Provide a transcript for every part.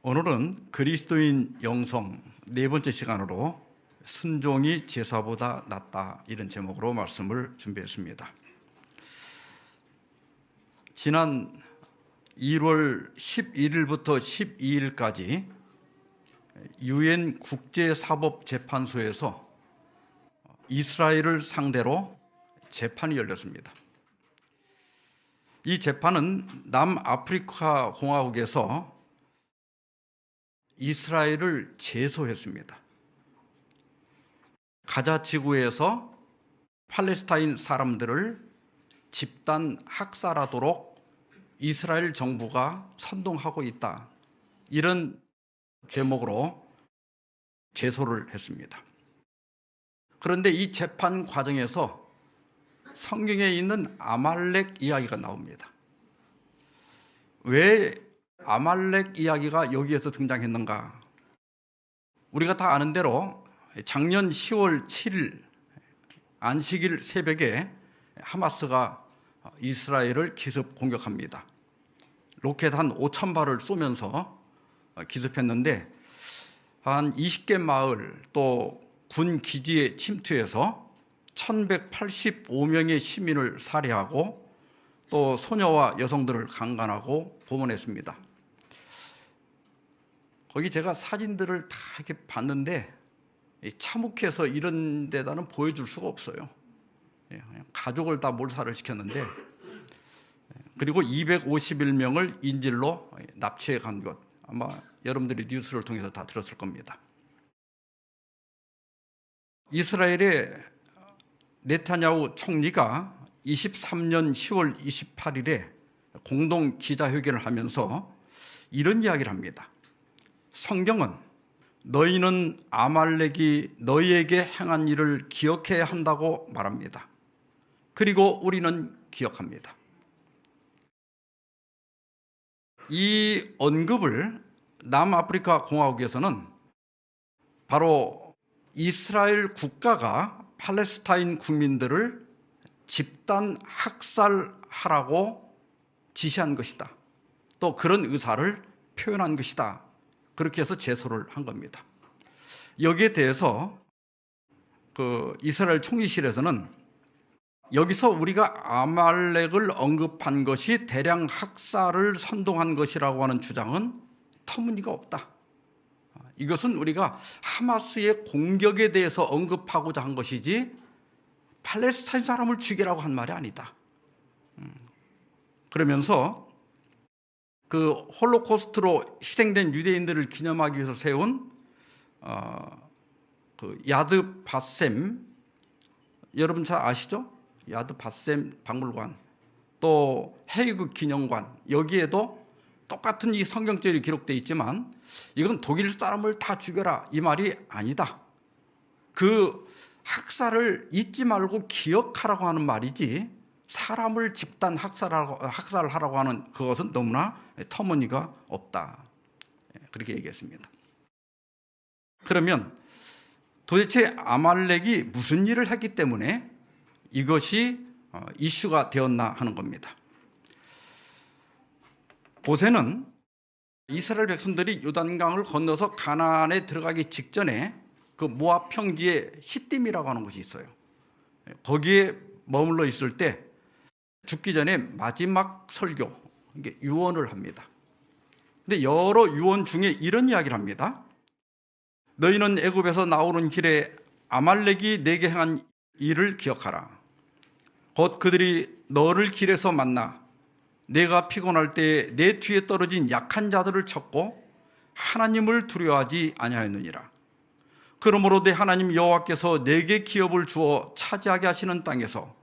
오늘은 그리스도인 영성 네 번째 시간으로 순종이 제사보다 낫다, 이런 제목으로 말씀을 준비했습니다. 지난 1월 11일부터 12일까지 유엔 국제사법재판소에서 이스라엘을 상대로 재판이 열렸습니다. 이 재판은 남아프리카 공화국에서 이스라엘을 제소했습니다. 가자 지구에서 팔레스타인 사람들을 집단 학살하도록 이스라엘 정부가 선동하고 있다, 이런 제목으로 제소를 했습니다. 그런데 이 재판 과정에서 성경에 있는 아말렉 이야기가 나옵니다. 왜 아말렉 이야기가 여기에서 등장했는가? 우리가 다 아는 대로 작년 10월 7일 안식일 새벽에 하마스가 이스라엘을 기습 공격합니다. 로켓 한 5,000발을 쏘면서 기습했는데 한 20개 마을 또 군 기지에 침투해서 1,185명의 시민을 살해하고 또 소녀와 여성들을 강간하고 고문했습니다. 거기 제가 사진들을 다 이렇게 봤는데 참혹해서 이런 데다는 보여줄 수가 없어요. 가족을 다 몰살을 시켰는데, 그리고 251명을 인질로 납치해 간 것, 아마 여러분들이 뉴스를 통해서 다 들었을 겁니다. 이스라엘의 네타냐후 총리가 23년 10월 28일에 공동 기자회견을 하면서 이런 이야기를 합니다. 성경은 너희는 아말렉이 너희에게 행한 일을 기억해야 한다고 말합니다. 그리고 우리는 기억합니다. 이 언급을 남아프리카 공화국에서는 바로 이스라엘 국가가 팔레스타인 국민들을 집단 학살하라고 지시한 것이다, 또 그런 의사를 표현한 것이다, 그렇게 해서 제소를 한 겁니다. 여기에 대해서 이스라엘 총리실에서는 여기서 우리가 아말렉을 언급한 것이 대량 학살을 선동한 것이라고 하는 주장은 터무니가 없다. 이것은 우리가 하마스의 공격에 대해서 언급하고자 한 것이지 팔레스타인 사람을 죽이라고 한 말이 아니다. 그러면서 그 홀로코스트로 희생된 유대인들을 기념하기 위해서 세운 그 야드 바셈, 여러분 잘 아시죠? 야드 바셈 박물관, 또 헤이그 기념관, 여기에도 똑같은 이 성경절이 기록되어 있지만 이건 독일 사람을 다 죽여라, 이 말이 아니다. 그 학살을 잊지 말고 기억하라고 하는 말이지, 사람을 집단 학살하라고 하는 그것은 너무나 터무니가 없다, 그렇게 얘기했습니다. 그러면 도대체 아말렉이 무슨 일을 했기 때문에 이것이 이슈가 되었나 하는 겁니다. 모세는 이스라엘 백성들이 요단강을 건너서 가나안에 들어가기 직전에 그 모압 평지에 시딤이라고 하는 곳이 있어요. 거기에 머물러 있을 때 죽기 전에 마지막 설교, 유언을 합니다. 근데 여러 유언 중에 이런 이야기를 합니다. 너희는 애굽에서 나오는 길에 아말렉이 내게 행한 일을 기억하라. 곧 그들이 너를 길에서 만나 내가 피곤할 때 내 뒤에 떨어진 약한 자들을 쳤고 하나님을 두려워하지 아니하였느니라. 그러므로 내 하나님 여호와께서 내게 기업을 주어 차지하게 하시는 땅에서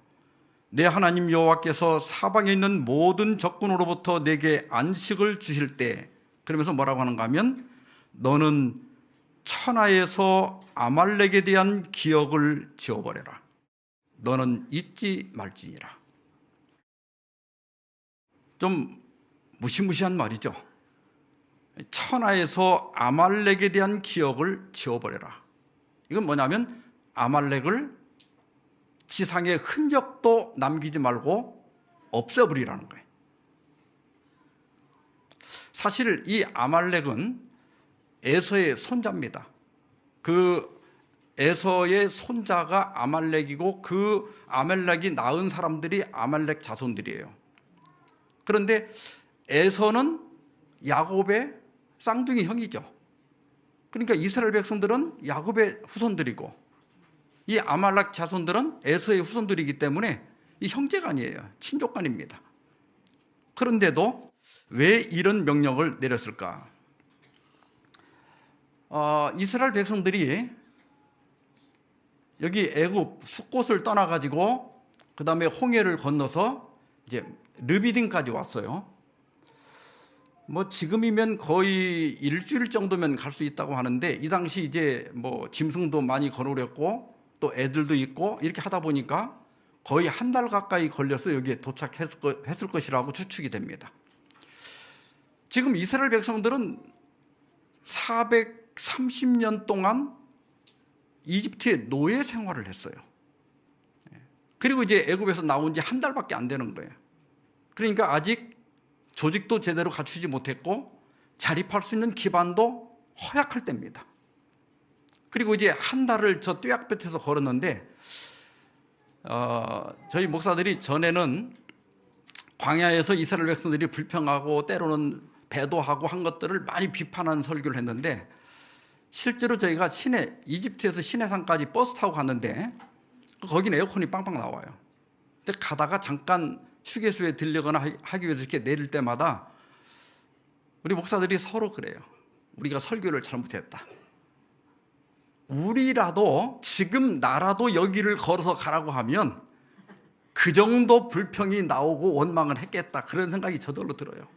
내 하나님 여호와께서 사방에 있는 모든 적군으로부터 내게 안식을 주실 때, 그러면서 뭐라고 하는가 하면 너는 천하에서 아말렉에 대한 기억을 지워버려라. 너는 잊지 말지니라. 좀 무시무시한 말이죠. 천하에서 아말렉에 대한 기억을 지워버려라. 이건 뭐냐면 아말렉을 지상의 흔적도 남기지 말고 없애버리라는 거예요. 사실 이 아말렉은 에서의 손자입니다. 그 에서의 손자가 아말렉이고 그 아말렉이 낳은 사람들이 아말렉 자손들이에요. 그런데 에서는 야곱의 쌍둥이 형이죠. 그러니까 이스라엘 백성들은 야곱의 후손들이고 이 아말렉 자손들은 에서의 후손들이기 때문에 이 형제간이에요. 친족간입니다. 그런데도 왜 이런 명령을 내렸을까? 이스라엘 백성들이 여기 애굽 숫곳을 떠나가지고 그 다음에 홍해를 건너서 이제 르비딤까지 왔어요. 뭐 지금이면 거의 일주일 정도면 갈 수 있다고 하는데 이 당시 이제 뭐 짐승도 많이 거느렸고 또 애들도 있고 이렇게 하다 보니까 거의 한 달 가까이 걸려서 여기에 도착했을 것이라고 추측이 됩니다. 지금 이스라엘 백성들은 430년 동안 이집트의 노예 생활을 했어요. 그리고 이제 애굽에서 나온 지 한 달밖에 안 되는 거예요. 그러니까 아직 조직도 제대로 갖추지 못했고 자립할 수 있는 기반도 허약할 때입니다. 그리고 이제 한 달을 저 뙤약볕에서 걸었는데 저희 목사들이 전에는 광야에서 이스라엘 백성들이 불평하고 때로는 배도하고 한 것들을 많이 비판하는 설교를 했는데 실제로 저희가 이집트에서 시내산까지 버스 타고 갔는데 거기는 에어컨이 빵빵 나와요. 근데 가다가 잠깐 휴게소에 들려거나 하기 위해서 이렇게 내릴 때마다 우리 목사들이 서로 그래요. 우리가 설교를 잘못했다. 우리라도 지금 나라도 여기를 걸어서 가라고 하면 그 정도 불평이 나오고 원망을 했겠다. 그런 생각이 저절로 들어요.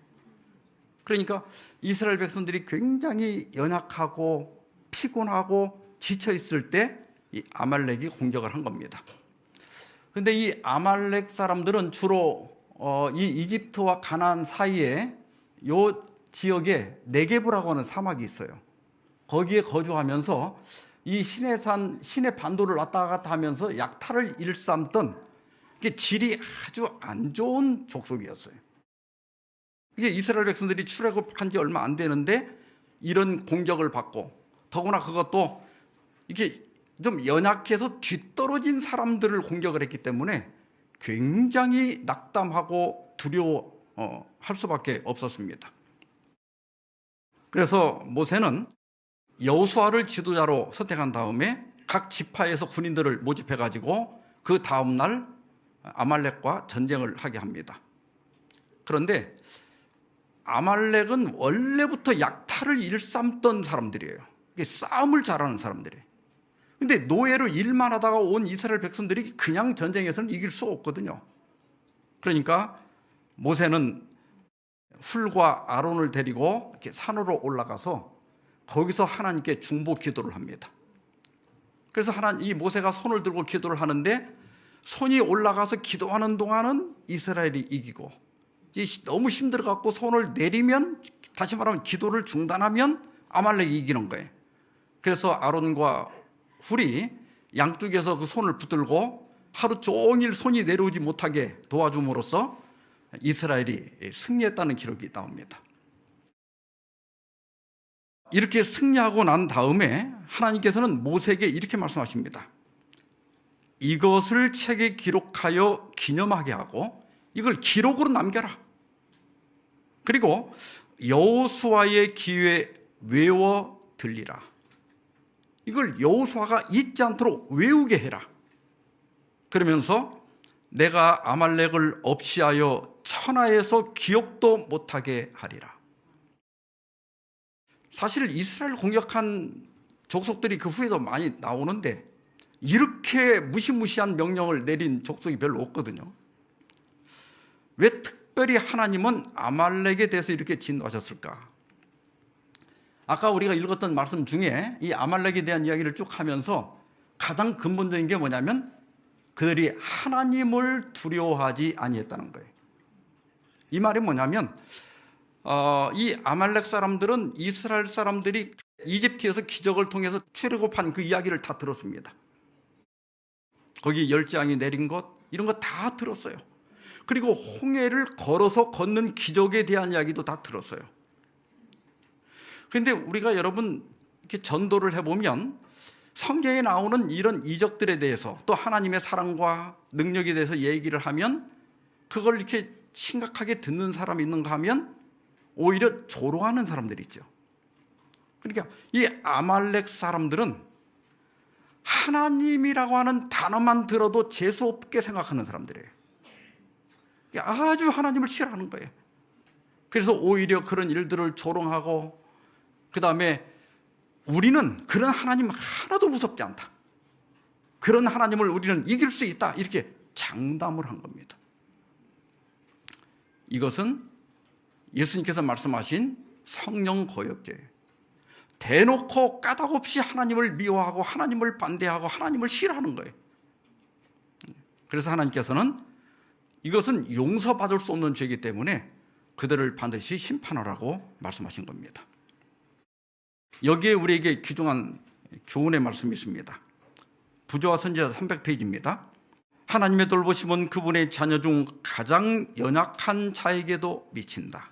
그러니까 이스라엘 백성들이 굉장히 연약하고 피곤하고 지쳐 있을 때 이 아말렉이 공격을 한 겁니다. 그런데 이 아말렉 사람들은 주로 이 이집트와 가나안 사이에 요 지역에 네게브라고 하는 사막이 있어요. 거기에 거주하면서 이 시내 반도를 왔다 갔다 하면서 약탈을 일삼던 이게 질이 아주 안 좋은 족속이었어요. 이게 이스라엘 백성들이 출애굽한 지 얼마 안 되는데 이런 공격을 받고 더구나 그것도 이게 좀 연약해서 뒤떨어진 사람들을 공격을 했기 때문에 굉장히 낙담하고 두려워할 수밖에 없었습니다. 그래서 모세는 여호수아를 지도자로 선택한 다음에 각 지파에서 군인들을 모집해가지고 그 다음날 아말렉과 전쟁을 하게 합니다. 그런데 아말렉은 원래부터 약탈을 일삼던 사람들이에요. 싸움을 잘하는 사람들이에요. 근데 노예로 일만 하다가 온 이스라엘 백성들이 그냥 전쟁에서는 이길 수 없거든요. 그러니까 모세는 훌과 아론을 데리고 이렇게 산으로 올라가서 거기서 하나님께 중보 기도를 합니다. 그래서 이 모세가 손을 들고 기도를 하는데 손이 올라가서 기도하는 동안은 이스라엘이 이기고 너무 힘들어갖고 손을 내리면 다시 말하면 기도를 중단하면 아말렉이 이기는 거예요. 그래서 아론과 훌이 양쪽에서 그 손을 붙들고 하루 종일 손이 내려오지 못하게 도와줌으로써 이스라엘이 승리했다는 기록이 나옵니다. 이렇게 승리하고 난 다음에 하나님께서는 모세에게 이렇게 말씀하십니다. 이것을 책에 기록하여 기념하게 하고 이걸 기록으로 남겨라. 그리고 여호수아의 귀에 외워 들리라. 이걸 여호수아가 잊지 않도록 외우게 해라. 그러면서 내가 아말렉을 없이하여 천하에서 기억도 못하게 하리라. 사실 이스라엘 공격한 족속들이 그 후에도 많이 나오는데 이렇게 무시무시한 명령을 내린 족속이 별로 없거든요. 왜 특별히 하나님은 아말렉에 대해서 이렇게 진노하셨을까? 아까 우리가 읽었던 말씀 중에 이 아말렉에 대한 이야기를 쭉 하면서 가장 근본적인 게 뭐냐면 그들이 하나님을 두려워하지 아니했다는 거예요. 이 말이 뭐냐면 이 아말렉 사람들은 이스라엘 사람들이 이집트에서 기적을 통해서 출애굽한 그 이야기를 다 들었습니다. 거기 열재앙이 내린 것 이런 거 다 들었어요. 그리고 홍해를 걸어서 걷는 기적에 대한 이야기도 다 들었어요. 그런데 우리가 여러분 이렇게 전도를 해보면 성경에 나오는 이런 이적들에 대해서 또 하나님의 사랑과 능력에 대해서 얘기를 하면 그걸 이렇게 심각하게 듣는 사람이 있는가 하면 오히려 조롱하는 사람들이 있죠. 그러니까 이 아말렉 사람들은 하나님이라고 하는 단어만 들어도 재수없게 생각하는 사람들이에요. 아주 하나님을 싫어하는 거예요. 그래서 오히려 그런 일들을 조롱하고 그 다음에 우리는 그런 하나님 하나도 무섭지 않다. 그런 하나님을 우리는 이길 수 있다. 이렇게 장담을 한 겁니다. 이것은 예수님께서 말씀하신 성령 거역죄예요. 대놓고 까닭없이 하나님을 미워하고 하나님을 반대하고 하나님을 싫어하는 거예요. 그래서 하나님께서는 이것은 용서받을 수 없는 죄이기 때문에 그들을 반드시 심판하라고 말씀하신 겁니다. 여기에 우리에게 귀중한 교훈의 말씀이 있습니다. 부조와 선지자 300페이지입니다. 하나님의 돌보심은 그분의 자녀 중 가장 연약한 자에게도 미친다.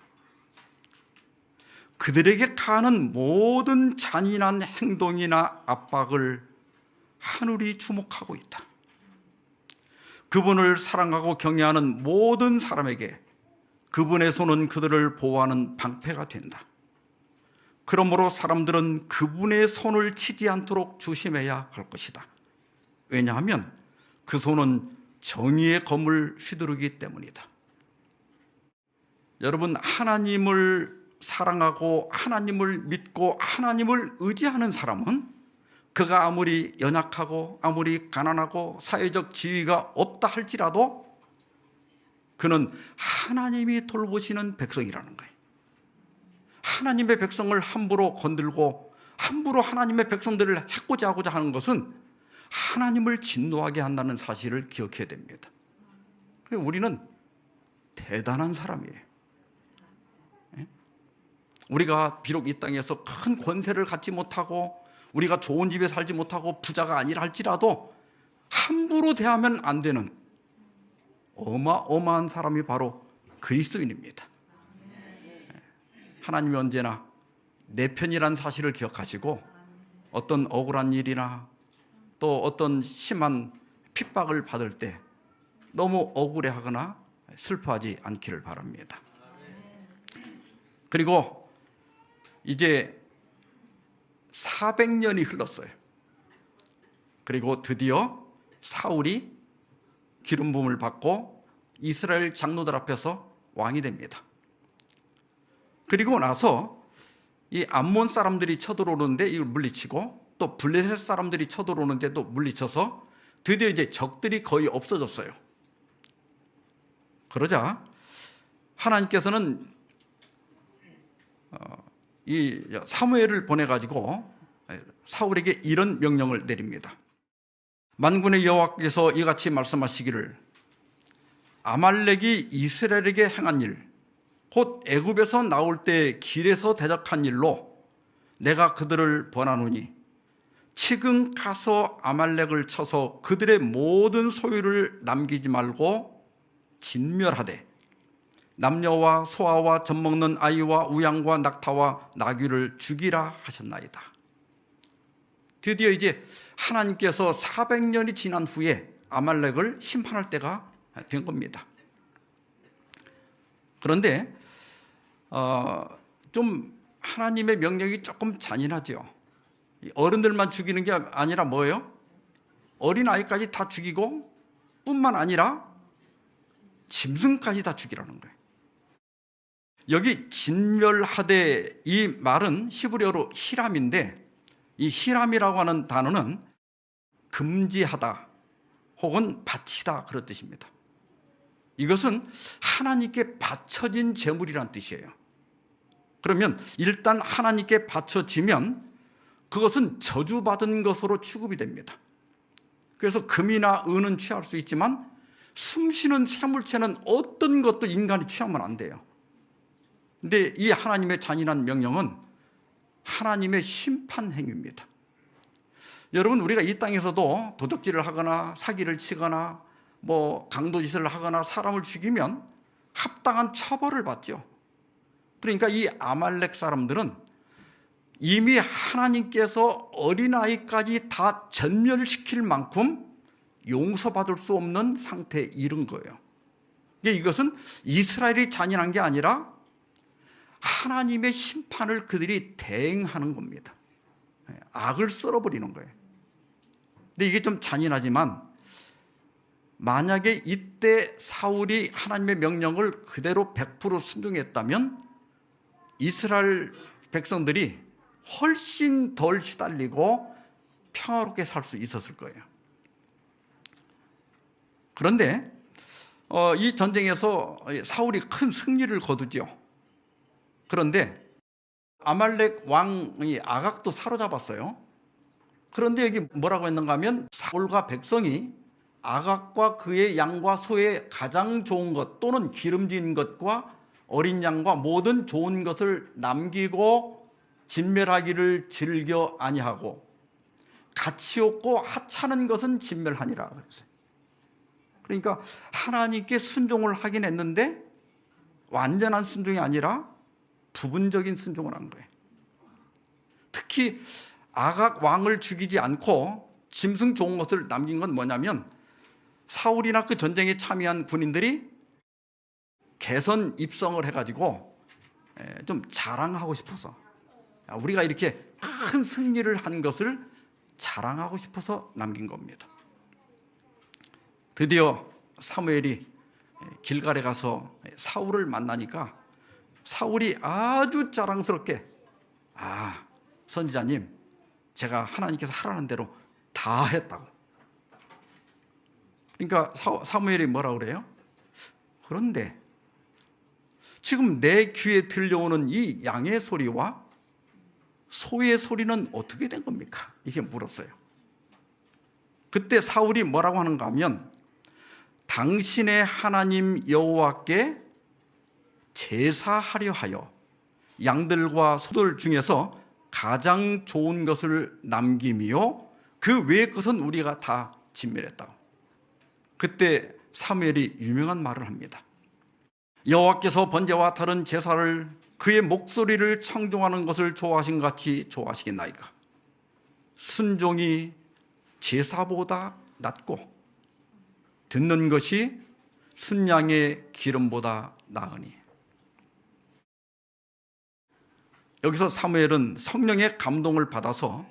그들에게 가하는 모든 잔인한 행동이나 압박을 하늘이 주목하고 있다. 그분을 사랑하고 경외하는 모든 사람에게 그분의 손은 그들을 보호하는 방패가 된다. 그러므로 사람들은 그분의 손을 치지 않도록 조심해야 할 것이다. 왜냐하면 그 손은 정의의 검을 휘두르기 때문이다. 여러분, 하나님을 사랑하고 하나님을 믿고 하나님을 의지하는 사람은 그가 아무리 연약하고 아무리 가난하고 사회적 지위가 없다 할지라도 그는 하나님이 돌보시는 백성이라는 거예요. 하나님의 백성을 함부로 건들고 함부로 하나님의 백성들을 해코지 하고자 하는 것은 하나님을 진노하게 한다는 사실을 기억해야 됩니다. 우리는 대단한 사람이에요. 우리가 비록 이 땅에서 큰 권세를 갖지 못하고 우리가 좋은 집에 살지 못하고 부자가 아니라 할지라도 함부로 대하면 안 되는 어마어마한 사람이 바로 그리스도인입니다. 하나님이 언제나 내 편이라는 사실을 기억하시고 어떤 억울한 일이나 또 어떤 심한 핍박을 받을 때 너무 억울해하거나 슬퍼하지 않기를 바랍니다. 그리고 이제 400년이 흘렀어요. 그리고 드디어 사울이 기름 부음을 받고 이스라엘 장로들 앞에서 왕이 됩니다. 그리고 나서 이 암몬 사람들이 쳐들어오는데 이걸 물리치고 또 블레셋 사람들이 쳐들어오는데 또 물리쳐서 드디어 이제 적들이 거의 없어졌어요. 그러자 하나님께서는 이 사무엘을 보내가지고 사울에게 이런 명령을 내립니다. 만군의 여호와께서 이같이 말씀하시기를 아말렉이 이스라엘에게 행한 일 곧 애굽에서 나올 때 길에서 대적한 일로 내가 그들을 번하노니 지금 가서 아말렉을 쳐서 그들의 모든 소유를 남기지 말고 진멸하되 남녀와 소아와 젖먹는 아이와 우양과 낙타와 나귀를 죽이라 하셨나이다. 드디어 이제 하나님께서 400년이 지난 후에 아말렉을 심판할 때가 된 겁니다. 그런데 좀 하나님의 명령이 조금 잔인하죠. 어른들만 죽이는 게 아니라 뭐예요? 어린아이까지 다 죽이고 뿐만 아니라 짐승까지 다 죽이라는 거예요. 여기 진멸하되 이 말은 히브리어로 히람인데 이 히람이라고 하는 단어는 금지하다 혹은 바치다 그런 뜻입니다. 이것은 하나님께 바쳐진 제물이란 뜻이에요. 그러면 일단 하나님께 바쳐지면 그것은 저주받은 것으로 취급이 됩니다. 그래서 금이나 은은 취할 수 있지만 숨쉬는 생물체는 어떤 것도 인간이 취하면 안 돼요. 근데 이 하나님의 잔인한 명령은 하나님의 심판 행위입니다. 여러분, 우리가 이 땅에서도 도적질을 하거나 사기를 치거나 강도짓을 하거나 사람을 죽이면 합당한 처벌을 받죠. 그러니까 이 아말렉 사람들은 이미 하나님께서 어린아이까지 다 전멸시킬 만큼 용서받을 수 없는 상태에 이른 거예요. 이것은 이스라엘이 잔인한 게 아니라 하나님의 심판을 그들이 대행하는 겁니다. 악을 썰어버리는 거예요. 근데 이게 좀 잔인하지만 만약에 이때 사울이 하나님의 명령을 그대로 100% 순종했다면 이스라엘 백성들이 훨씬 덜 시달리고 평화롭게 살 수 있었을 거예요. 그런데 이 전쟁에서 사울이 큰 승리를 거두죠. 그런데 아말렉 왕이 아각도 사로잡았어요. 그런데 여기 뭐라고 했는가 하면 사울과 백성이 아각과 그의 양과 소의 가장 좋은 것 또는 기름진 것과 어린 양과 모든 좋은 것을 남기고 진멸하기를 즐겨 아니하고 가치 없고 하찮은 것은 진멸하니라 그랬어요. 그러니까 하나님께 순종을 하긴 했는데 완전한 순종이 아니라 부분적인 순종을 한 거예요. 특히 아각 왕을 죽이지 않고 짐승 좋은 것을 남긴 건 뭐냐면 사울이나 그 전쟁에 참여한 군인들이 개선 입성을 해가지고 좀 자랑하고 싶어서, 우리가 이렇게 큰 승리를 한 것을 자랑하고 싶어서 남긴 겁니다. 드디어 사무엘이 길갈에 가서 사울을 만나니까 사울이 아주 자랑스럽게, 선지자님, 제가 하나님께서 하라는 대로 다 했다고. 그러니까 사무엘이 뭐라고 그래요? 그런데 지금 내 귀에 들려오는 이 양의 소리와 소의 소리는 어떻게 된 겁니까? 이게 물었어요. 그때 사울이 뭐라고 하는가 하면 당신의 하나님 여호와께 제사하려 하여 양들과 소들 중에서 가장 좋은 것을 남김이요 그 외의 것은 우리가 다 진멸했다고. 그때 사무엘이 유명한 말을 합니다. 여호와께서 번제와 다른 제사를 그의 목소리를 청종하는 것을 좋아하신 같이 좋아하시겠나이까. 순종이 제사보다 낫고 듣는 것이 순양의 기름보다 나으니. 여기서 사무엘은 성령의 감동을 받아서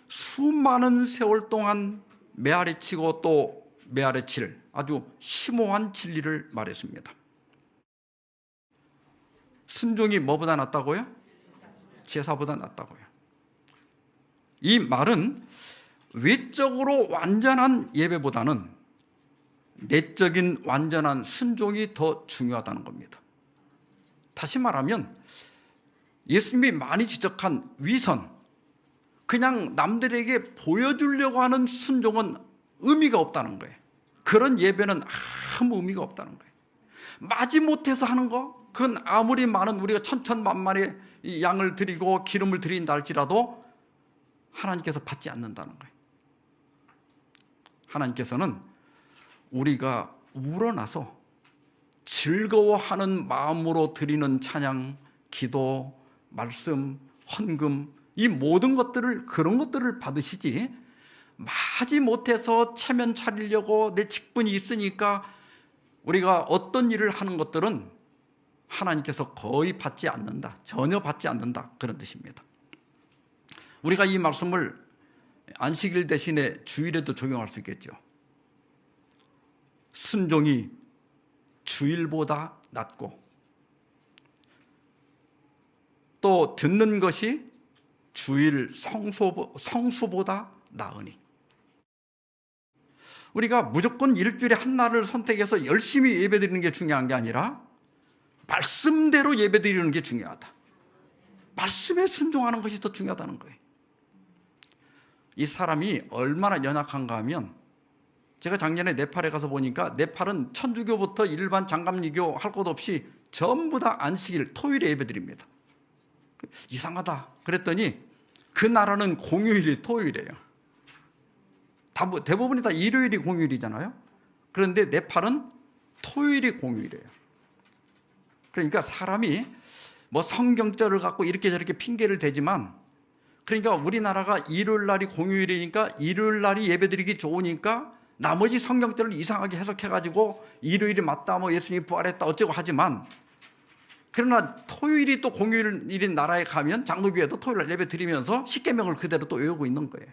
수많은 세월 동안 메아리치고 또 메아리칠 아주 심오한 진리를 말했습니다. 순종이 뭐보다 낫다고요? 제사보다 낫다고요. 이 말은 외적으로 완전한 예배보다는 내적인 완전한 순종이 더 중요하다는 겁니다. 다시 말하면 예수님이 많이 지적한 위선, 그냥 남들에게 보여주려고 하는 순종은 의미가 없다는 거예요. 그런 예배는 아무 의미가 없다는 거예요. 마지못해서 하는 거, 그건 아무리 많은 우리가 천천만만의 양을 드리고 기름을 드린다 할지라도 하나님께서 받지 않는다는 거예요. 하나님께서는 우리가 우러나서 즐거워하는 마음으로 드리는 찬양, 기도, 말씀, 헌금, 이 모든 것들을, 그런 것들을 받으시지, 마지못해서 체면 차리려고 내 직분이 있으니까 우리가 어떤 일을 하는 것들은 하나님께서 거의 받지 않는다, 전혀 받지 않는다, 그런 뜻입니다. 우리가 이 말씀을 안식일 대신에 주일에도 적용할 수 있겠죠. 순종이 주일보다 낫고 또 듣는 것이 주일 성수보다 나으니. 우리가 무조건 일주일에 한 날을 선택해서 열심히 예배드리는 게 중요한 게 아니라 말씀대로 예배드리는 게 중요하다. 말씀에 순종하는 것이 더 중요하다는 거예요. 이 사람이 얼마나 연약한가 하면, 제가 작년에 네팔에 가서 보니까 네팔은 천주교부터 일반 장감리교 할 것 없이 전부 다 안식일 토요일에 예배드립니다. 이상하다 그랬더니 그 나라는 공휴일이 토요일이에요. 대부분이 다 일요일이 공휴일이잖아요. 그런데 네팔은 토요일이 공휴일이에요. 그러니까 사람이 뭐 성경절을 갖고 이렇게 저렇게 핑계를 대지만, 그러니까 우리나라가 일요일 날이 공휴일이니까 일요일 날이 예배드리기 좋으니까 나머지 성경절을 이상하게 해석해가지고 일요일이 맞다, 뭐 예수님이 부활했다 어쩌고 하지만, 그러나 토요일이 또 공휴일인 나라에 가면 장로교회도 토요일 날 예배 드리면서 십계명을 그대로 또 외우고 있는 거예요.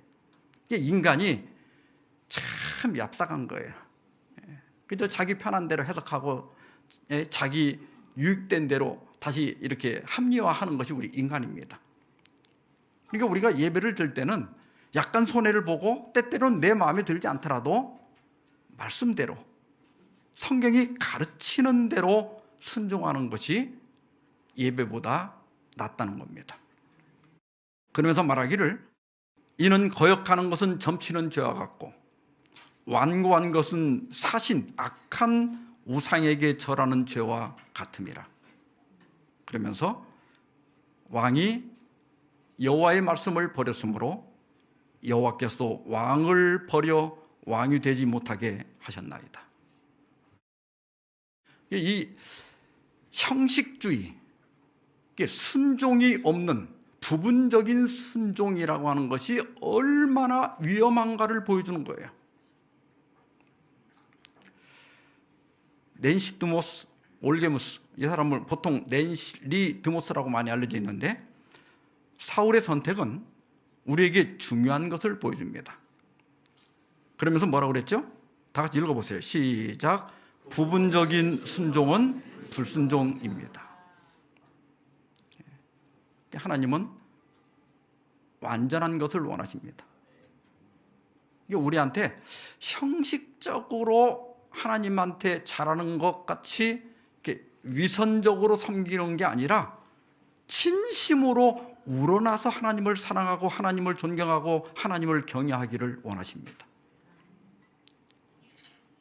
인간이 참 얍삭한 거예요. 그저 자기 편한 대로 해석하고 자기 유익된 대로 다시 이렇게 합리화하는 것이 우리 인간입니다. 그러니까 우리가 예배를 드릴 때는 약간 손해를 보고 때때로는 내 마음에 들지 않더라도 말씀대로 성경이 가르치는 대로 순종하는 것이 예배보다 낫다는 겁니다. 그러면서 말하기를 이는 거역하는 것은 점치는 죄와 같고 완고한 것은 사신 악한 우상에게 절하는 죄와 같음이라. 그러면서 왕이 여호와의 말씀을 버렸으므로 여호와께서도 왕을 버려 왕이 되지 못하게 하셨나이다. 이 형식주의, 순종이 없는 부분적인 순종이라고 하는 것이 얼마나 위험한가를 보여주는 거예요. 낸시 드모스 올게무스, 이 사람을 보통 낸시 드모스라고 많이 알려져 있는데, 사울의 선택은 우리에게 중요한 것을 보여줍니다. 그러면서 뭐라고 그랬죠? 다 같이 읽어보세요. 시작. 부분적인 순종은 불순종입니다. 하나님은 완전한 것을 원하십니다. 이게 우리한테 형식적으로 하나님한테 잘하는 것 같이 이렇게 위선적으로 섬기는 게 아니라 진심으로 우러나서 하나님을 사랑하고 하나님을 존경하고 하나님을 경외하기를 원하십니다.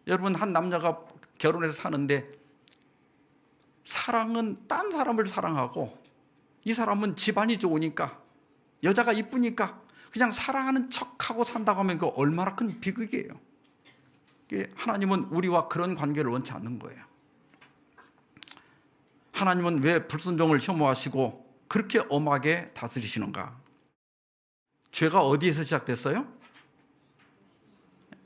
여러분, 한 남자가 결혼해서 사는데 사랑은 딴 사람을 사랑하고 이 사람은 집안이 좋으니까 여자가 이쁘니까 그냥 사랑하는 척하고 산다고 하면 그 얼마나 큰 비극이에요. 하나님은 우리와 그런 관계를 원치 않는 거예요. 하나님은 왜 불순종을 혐오하시고 그렇게 엄하게 다스리시는가? 죄가 어디에서 시작됐어요?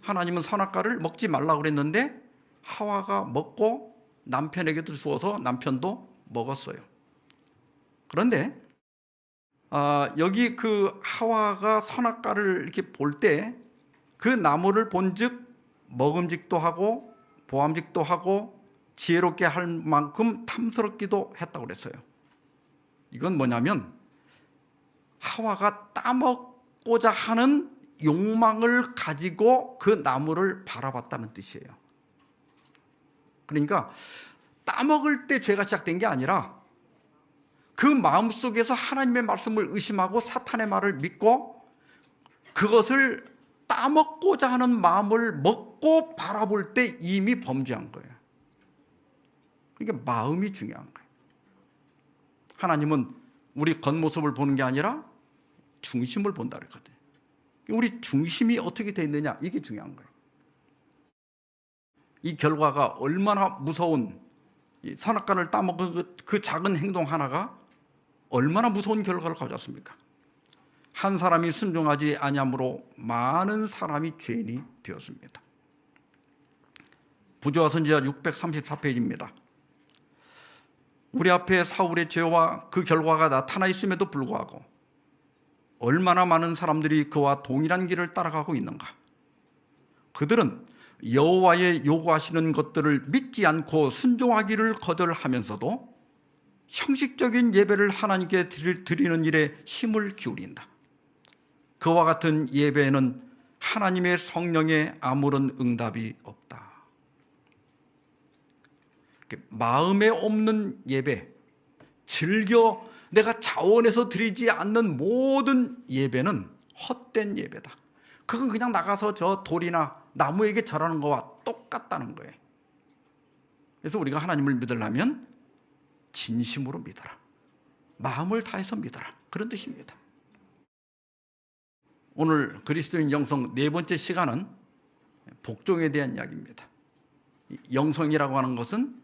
하나님은 선악과를 먹지 말라고 그랬는데 하와가 먹고 남편에게도 주어서 남편도 먹었어요. 그런데 여기 그 하와가 선악과를 이렇게 볼 때 그 나무를 본즉 먹음직도 하고 보암직도 하고 지혜롭게 할 만큼 탐스럽기도 했다고 그랬어요. 이건 뭐냐면 하와가 따먹고자 하는 욕망을 가지고 그 나무를 바라봤다는 뜻이에요. 그러니까 따먹을 때 죄가 시작된 게 아니라 그 마음속에서 하나님의 말씀을 의심하고 사탄의 말을 믿고 그것을 따먹고자 하는 마음을 먹고 바라볼 때 이미 범죄한 거예요. 그러니까 마음이 중요한 거예요. 하나님은 우리 겉모습을 보는 게 아니라 중심을 본다 그랬거든요. 우리 중심이 어떻게 돼 있느냐, 이게 중요한 거예요. 이 결과가 얼마나 무서운, 선악과를 따먹은 그 작은 행동 하나가 얼마나 무서운 결과를 가져왔습니까? 한 사람이 순종하지 아니함으로 많은 사람이 죄인이 되었습니다. 부조와 선지자 634페이지입니다. 우리 앞에 사울의 죄와 그 결과가 나타나 있음에도 불구하고 얼마나 많은 사람들이 그와 동일한 길을 따라가고 있는가? 그들은 여호와의 요구하시는 것들을 믿지 않고 순종하기를 거절하면서도 형식적인 예배를 하나님께 드리는 일에 힘을 기울인다. 그와 같은 예배에는 하나님의 성령의 아무런 응답이 없다. 마음에 없는 예배, 즐겨 내가 자원해서 드리지 않는 모든 예배는 헛된 예배다. 그건 그냥 나가서 저 돌이나 나무에게 절하는 거와 똑같다는 거예요. 그래서 우리가 하나님을 믿으려면 진심으로 믿어라. 마음을 다해서 믿어라. 그런 뜻입니다. 오늘 그리스도인 영성 네 번째 시간은 복종에 대한 이야기입니다. 영성이라고 하는 것은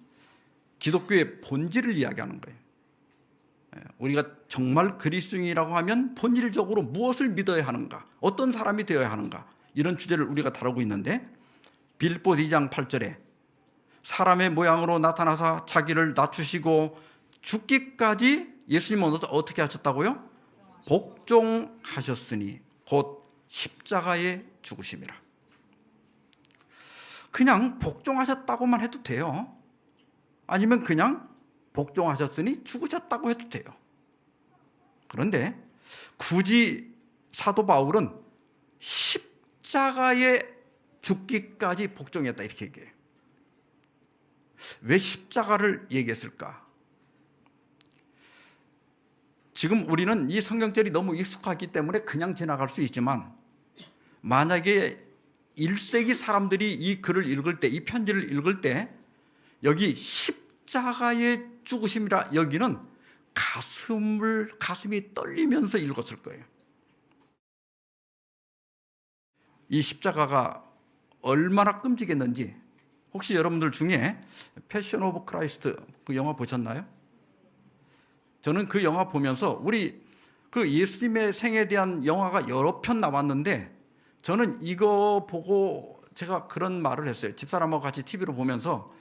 기독교의 본질을 이야기하는 거예요. 우리가 정말 그리스도인이라고 하면 본질적으로 무엇을 믿어야 하는가, 어떤 사람이 되어야 하는가, 이런 주제를 우리가 다루고 있는데, 빌립보서 2장 8절에 사람의 모양으로 나타나사 자기를 낮추시고 죽기까지 예수님은 어떻게 하셨다고요? 복종하셨으니 곧 십자가에 죽으심이라. 그냥 복종하셨다고만 해도 돼요. 아니면 그냥 복종하셨으니 죽으셨다고 해도 돼요. 그런데 굳이 사도 바울은 십자가에 죽기까지 복종했다 이렇게 얘기해요. 왜 십자가를 얘기했을까? 지금 우리는 이 성경절이 너무 익숙하기 때문에 그냥 지나갈 수 있지만, 만약에 1세기 사람들이 이 글을 읽을 때, 이 편지를 읽을 때 여기 십자가의 죽으심이라 여기는 가슴이 떨리면서 읽었을 거예요. 이 십자가가 얼마나 끔찍했는지 혹시 여러분들 중에 패션 오브 크라이스트 그 영화 보셨나요? 저는 그 영화 보면서 우리 그 예수님의 생에 대한 영화가 여러 편 나왔는데, 저는 이거 보고 제가 그런 말을 했어요. 집사람하고 같이 TV로 보면서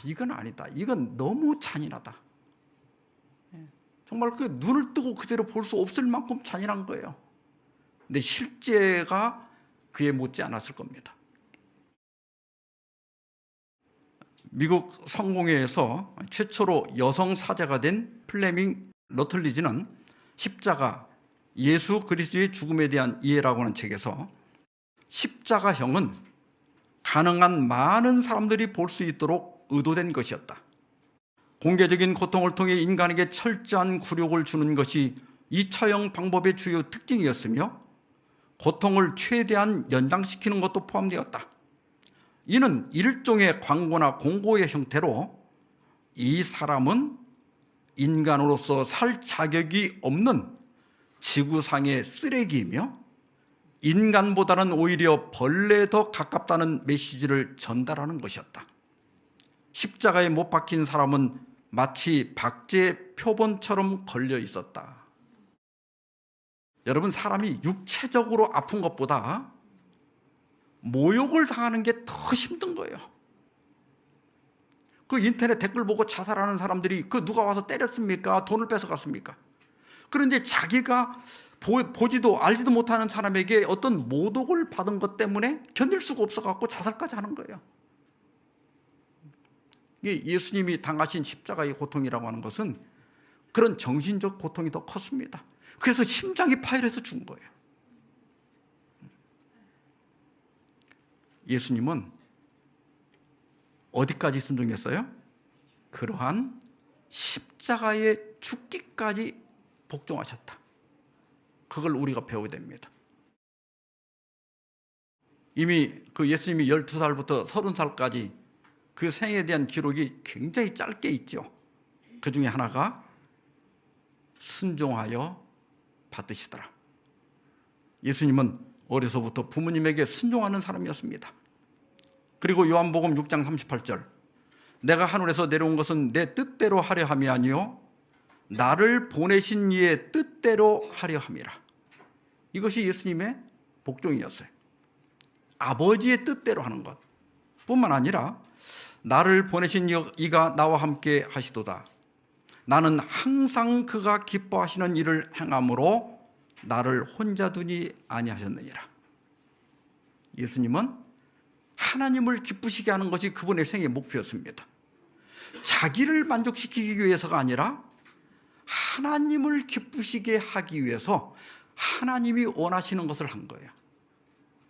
이건 아니다. 이건 너무 잔인하다. 정말 그 눈을 뜨고 그대로 볼 수 없을 만큼 잔인한 거예요. 근데 실제가 그에 못지 않았을 겁니다. 미국 성공회에서 최초로 여성 사제가 된 플레밍 러틀리지는 십자가, 예수 그리스도의 죽음에 대한 이해라고 하는 책에서 십자가형은 가능한 많은 사람들이 볼 수 있도록 의도된 것이었다. 공개적인 고통을 통해 인간에게 철저한 굴욕을 주는 것이 이 처형 방법의 주요 특징이었으며, 고통을 최대한 연장시키는 것도 포함되었다. 이는 일종의 광고나 공고의 형태로 이 사람은 인간으로서 살 자격이 없는 지구상의 쓰레기이며 인간보다는 오히려 벌레에 더 가깝다는 메시지를 전달하는 것이었다. 십자가에 못 박힌 사람은 마치 박제의 표본처럼 걸려 있었다. 여러분, 사람이 육체적으로 아픈 것보다 모욕을 당하는 게 더 힘든 거예요. 그 인터넷 댓글 보고 자살하는 사람들이 그 누가 와서 때렸습니까? 돈을 뺏어갔습니까? 그런데 자기가 보지도 알지도 못하는 사람에게 어떤 모독을 받은 것 때문에 견딜 수가 없어갖고 자살까지 하는 거예요. 예수님이 당하신 십자가의 고통이라고 하는 것은 그런 정신적 고통이 더 컸습니다. 그래서 심장이 파열해서 죽은 거예요. 예수님은 어디까지 순종했어요? 그러한 십자가에 죽기까지 복종하셨다. 그걸 우리가 배워야 됩니다. 이미 그 예수님이 12살부터 30살까지 그 생에 대한 기록이 굉장히 짧게 있죠. 그 중에 하나가 순종하여 받으시더라. 예수님은 어려서부터 부모님에게 순종하는 사람이었습니다. 그리고 요한복음 6장 38절, 내가 하늘에서 내려온 것은 내 뜻대로 하려 함이 아니요 나를 보내신 이의 뜻대로 하려 함이라. 이것이 예수님의 복종이었어요. 아버지의 뜻대로 하는 것 뿐만 아니라 나를 보내신 이가 나와 함께 하시도다. 나는 항상 그가 기뻐하시는 일을 행함으로 나를 혼자 두니 아니하셨느니라. 예수님은 하나님을 기쁘시게 하는 것이 그분의 생의 목표였습니다. 자기를 만족시키기 위해서가 아니라 하나님을 기쁘시게 하기 위해서 하나님이 원하시는 것을 한 거예요.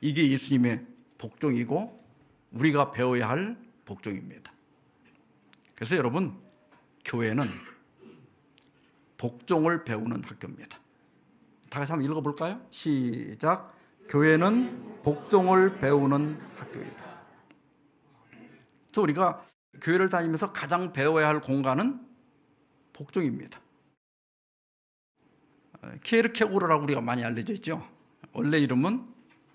이게 예수님의 복종이고 우리가 배워야 할 복종입니다. 그래서 여러분, 교회는 복종을 배우는 학교입니다. 다 같이 한번 읽어볼까요? 시작. 교회는 복종을 배우는 학교이다. 그래서 우리가 교회를 다니면서 가장 배워야 할 공간은 복종입니다. 키에르케고르라고 우리가 많이 알려져 있죠. 원래 이름은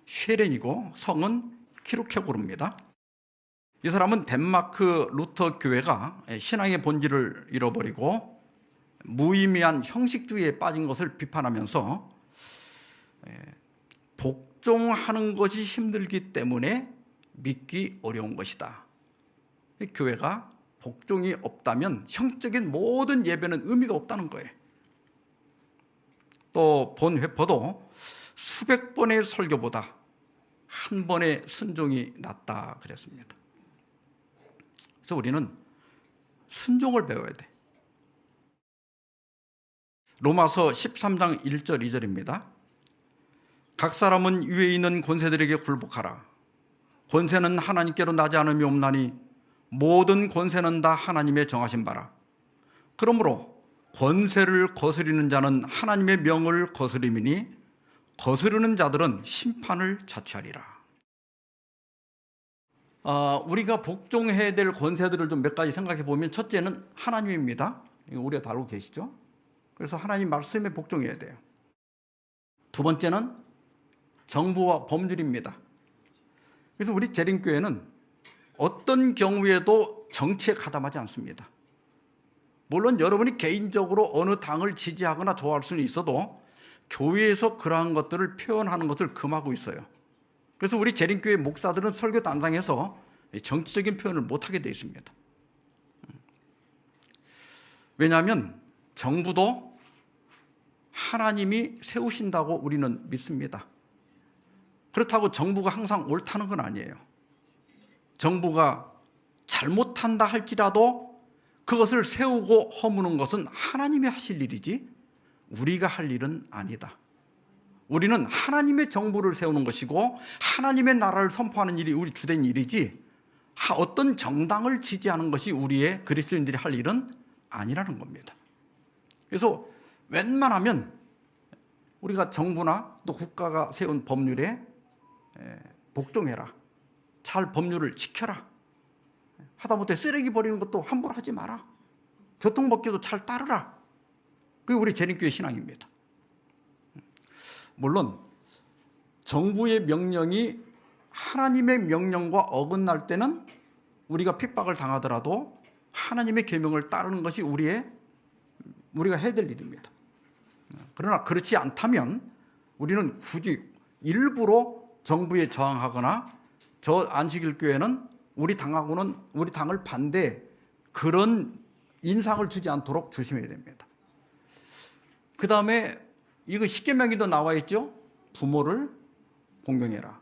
쉐렌이고 성은 키르케고르입니다. 이 사람은 덴마크 루터 교회가 신앙의 본질을 잃어버리고 무의미한 형식주의에 빠진 것을 비판하면서 복종하는 것이 힘들기 때문에 믿기 어려운 것이다. 교회가 복종이 없다면 형적인 모든 예배는 의미가 없다는 거예요. 또 본 회퍼도 수백 번의 설교보다 한 번의 순종이 낫다 그랬습니다. 그래서 우리는 순종을 배워야 돼. 로마서 13장 1절 2절입니다. 각 사람은 위에 있는 권세들에게 굴복하라. 권세는 하나님께로 나지 않음이 없나니 모든 권세는 다 하나님의 정하신 바라. 그러므로 권세를 거스리는 자는 하나님의 명을 거스림이니 거스르는 자들은 심판을 자취하리라. 우리가 복종해야 될 권세들을 좀 몇 가지 생각해 보면, 첫째는 하나님입니다. 이거 우리가 다루고 계시죠? 그래서 하나님 말씀에 복종해야 돼요. 두 번째는 정부와 법률입니다. 그래서 우리 재림교회는 어떤 경우에도 정치에 가담하지 않습니다. 물론 여러분이 개인적으로 어느 당을 지지하거나 좋아할 수는 있어도 교회에서 그러한 것들을 표현하는 것을 금하고 있어요. 그래서 우리 재림교회 목사들은 설교 담당해서 정치적인 표현을 못하게 되어 있습니다. 왜냐하면 정부도 하나님이 세우신다고 우리는 믿습니다. 그렇다고 정부가 항상 옳다는 건 아니에요. 정부가 잘못한다 할지라도 그것을 세우고 허무는 것은 하나님이 하실 일이지 우리가 할 일은 아니다. 우리는 하나님의 정부를 세우는 것이고 하나님의 나라를 선포하는 일이 우리 주된 일이지 어떤 정당을 지지하는 것이 우리의 그리스도인들이 할 일은 아니라는 겁니다. 그래서 웬만하면 우리가 정부나 또 국가가 세운 법률에 복종해라. 잘 법률을 지켜라. 하다못해 쓰레기 버리는 것도 함부로 하지 마라. 교통법규도 잘 따르라. 그게 우리 재림교회 신앙입니다. 물론 정부의 명령이 하나님의 명령과 어긋날 때는 우리가 핍박을 당하더라도 하나님의 계명을 따르는 것이 우리가 해야 될 일입니다. 그러나 그렇지 않다면 우리는 굳이 일부러 정부에 저항하거나 저 안식일 교회는 우리 당을 반대, 그런 인상을 주지 않도록 조심해야 됩니다. 그 다음에 이거 십계명에도 나와 있죠. 부모를 공경해라.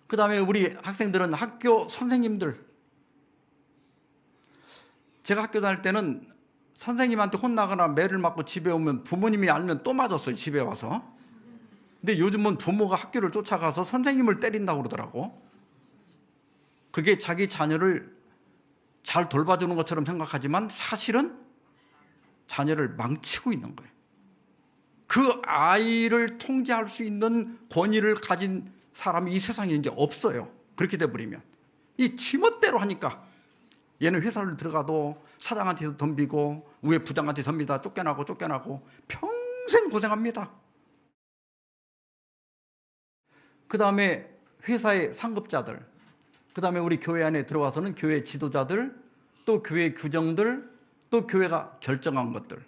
그 다음에 우리 학생들은 학교 선생님들, 제가 학교 다닐 때는 선생님한테 혼나거나 매를 맞고 집에 오면 부모님이 알면 또 맞았어요. 집에 와서. 근데 요즘은 부모가 학교를 쫓아가서 선생님을 때린다고 그러더라고. 그게 자기 자녀를 잘 돌봐주는 것처럼 생각하지만 사실은 자녀를 망치고 있는 거예요. 그 아이를 통제할 수 있는 권위를 가진 사람이 이 세상에 이제 없어요. 그렇게 돼버리면 이 지멋대로 하니까 얘는 회사를 들어가도 사장한테도 덤비고 위에 부장한테 덤비다 쫓겨나고 평생 고생합니다. 그 다음에 회사의 상급자들, 그 다음에 우리 교회 안에 들어와서는 교회 지도자들, 또 교회 규정들, 또 교회가 결정한 것들.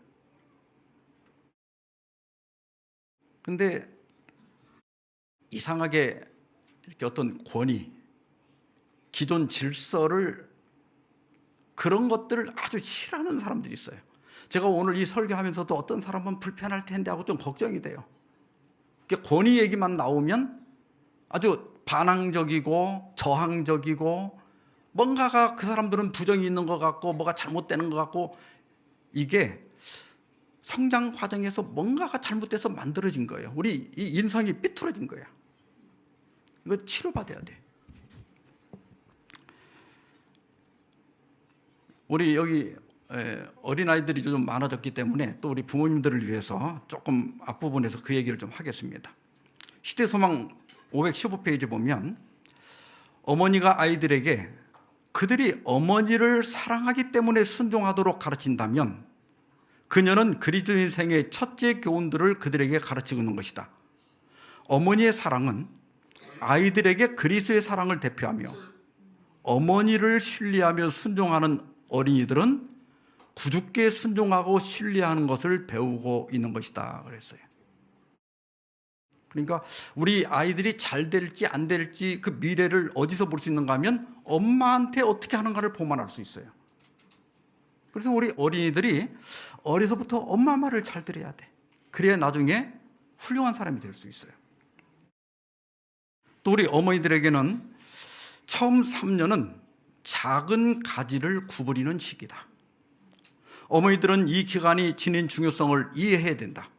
근데 이상하게 이렇게 어떤 권위, 기존 질서를, 그런 것들을 아주 싫어하는 사람들이 있어요. 제가 오늘 이 설교하면서도 어떤 사람은 불편할 텐데 하고 좀 걱정이 돼요. 권위 얘기만 나오면 아주 반항적이고 저항적이고 뭔가가 그 사람들은 부정이 있는 것 같고 뭐가 잘못되는 것 같고, 이게 성장 과정에서 뭔가가 잘못돼서 만들어진 거예요. 우리 이 인성이 삐뚤어진 거야. 이거 치료받아야 돼. 우리 여기 어린아이들이 좀 많아졌기 때문에 또 우리 부모님들을 위해서 조금 앞부분에서 그 얘기를 좀 하겠습니다. 시대소망 515페이지 보면 어머니가 아이들에게 그들이 어머니를 사랑하기 때문에 순종하도록 가르친다면 그녀는 그리스도인 생의 첫째 교훈들을 그들에게 가르치고 있는 것이다. 어머니의 사랑은 아이들에게 그리스도의 사랑을 대표하며 어머니를 신뢰하며 순종하는 어린이들은 구주께 순종하고 신뢰하는 것을 배우고 있는 것이다 그랬어요. 그러니까 우리 아이들이 잘 될지 안 될지 그 미래를 어디서 볼 수 있는가 하면 엄마한테 어떻게 하는가를 보면 알 수 있어요. 그래서 우리 어린이들이 어려서부터 엄마 말을 잘 들어야 돼. 그래야 나중에 훌륭한 사람이 될 수 있어요. 또 우리 어머니들에게는 처음 3년은 작은 가지를 구부리는 시기다. 어머니들은 이 기간이 지닌 중요성을 이해해야 된다.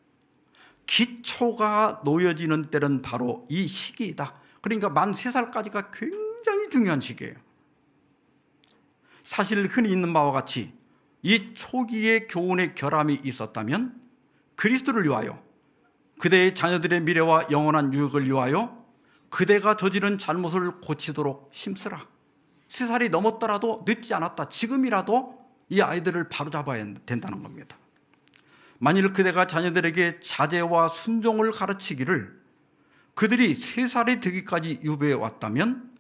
기초가 놓여지는 때는 바로 이 시기이다. 그러니까 만 3살까지가 굉장히 중요한 시기예요. 사실 흔히 있는 바와 같이 이 초기의 교훈의 결함이 있었다면 그리스도를 위하여, 그대의 자녀들의 미래와 영원한 유익을 위하여 그대가 저지른 잘못을 고치도록 힘쓰라. 3살이 넘었더라도 늦지 않았다. 지금이라도 이 아이들을 바로잡아야 된다는 겁니다. 만일 그대가 자녀들에게 자제와 순종을 가르치기를 그들이 3살이 되기까지 유배해 왔다면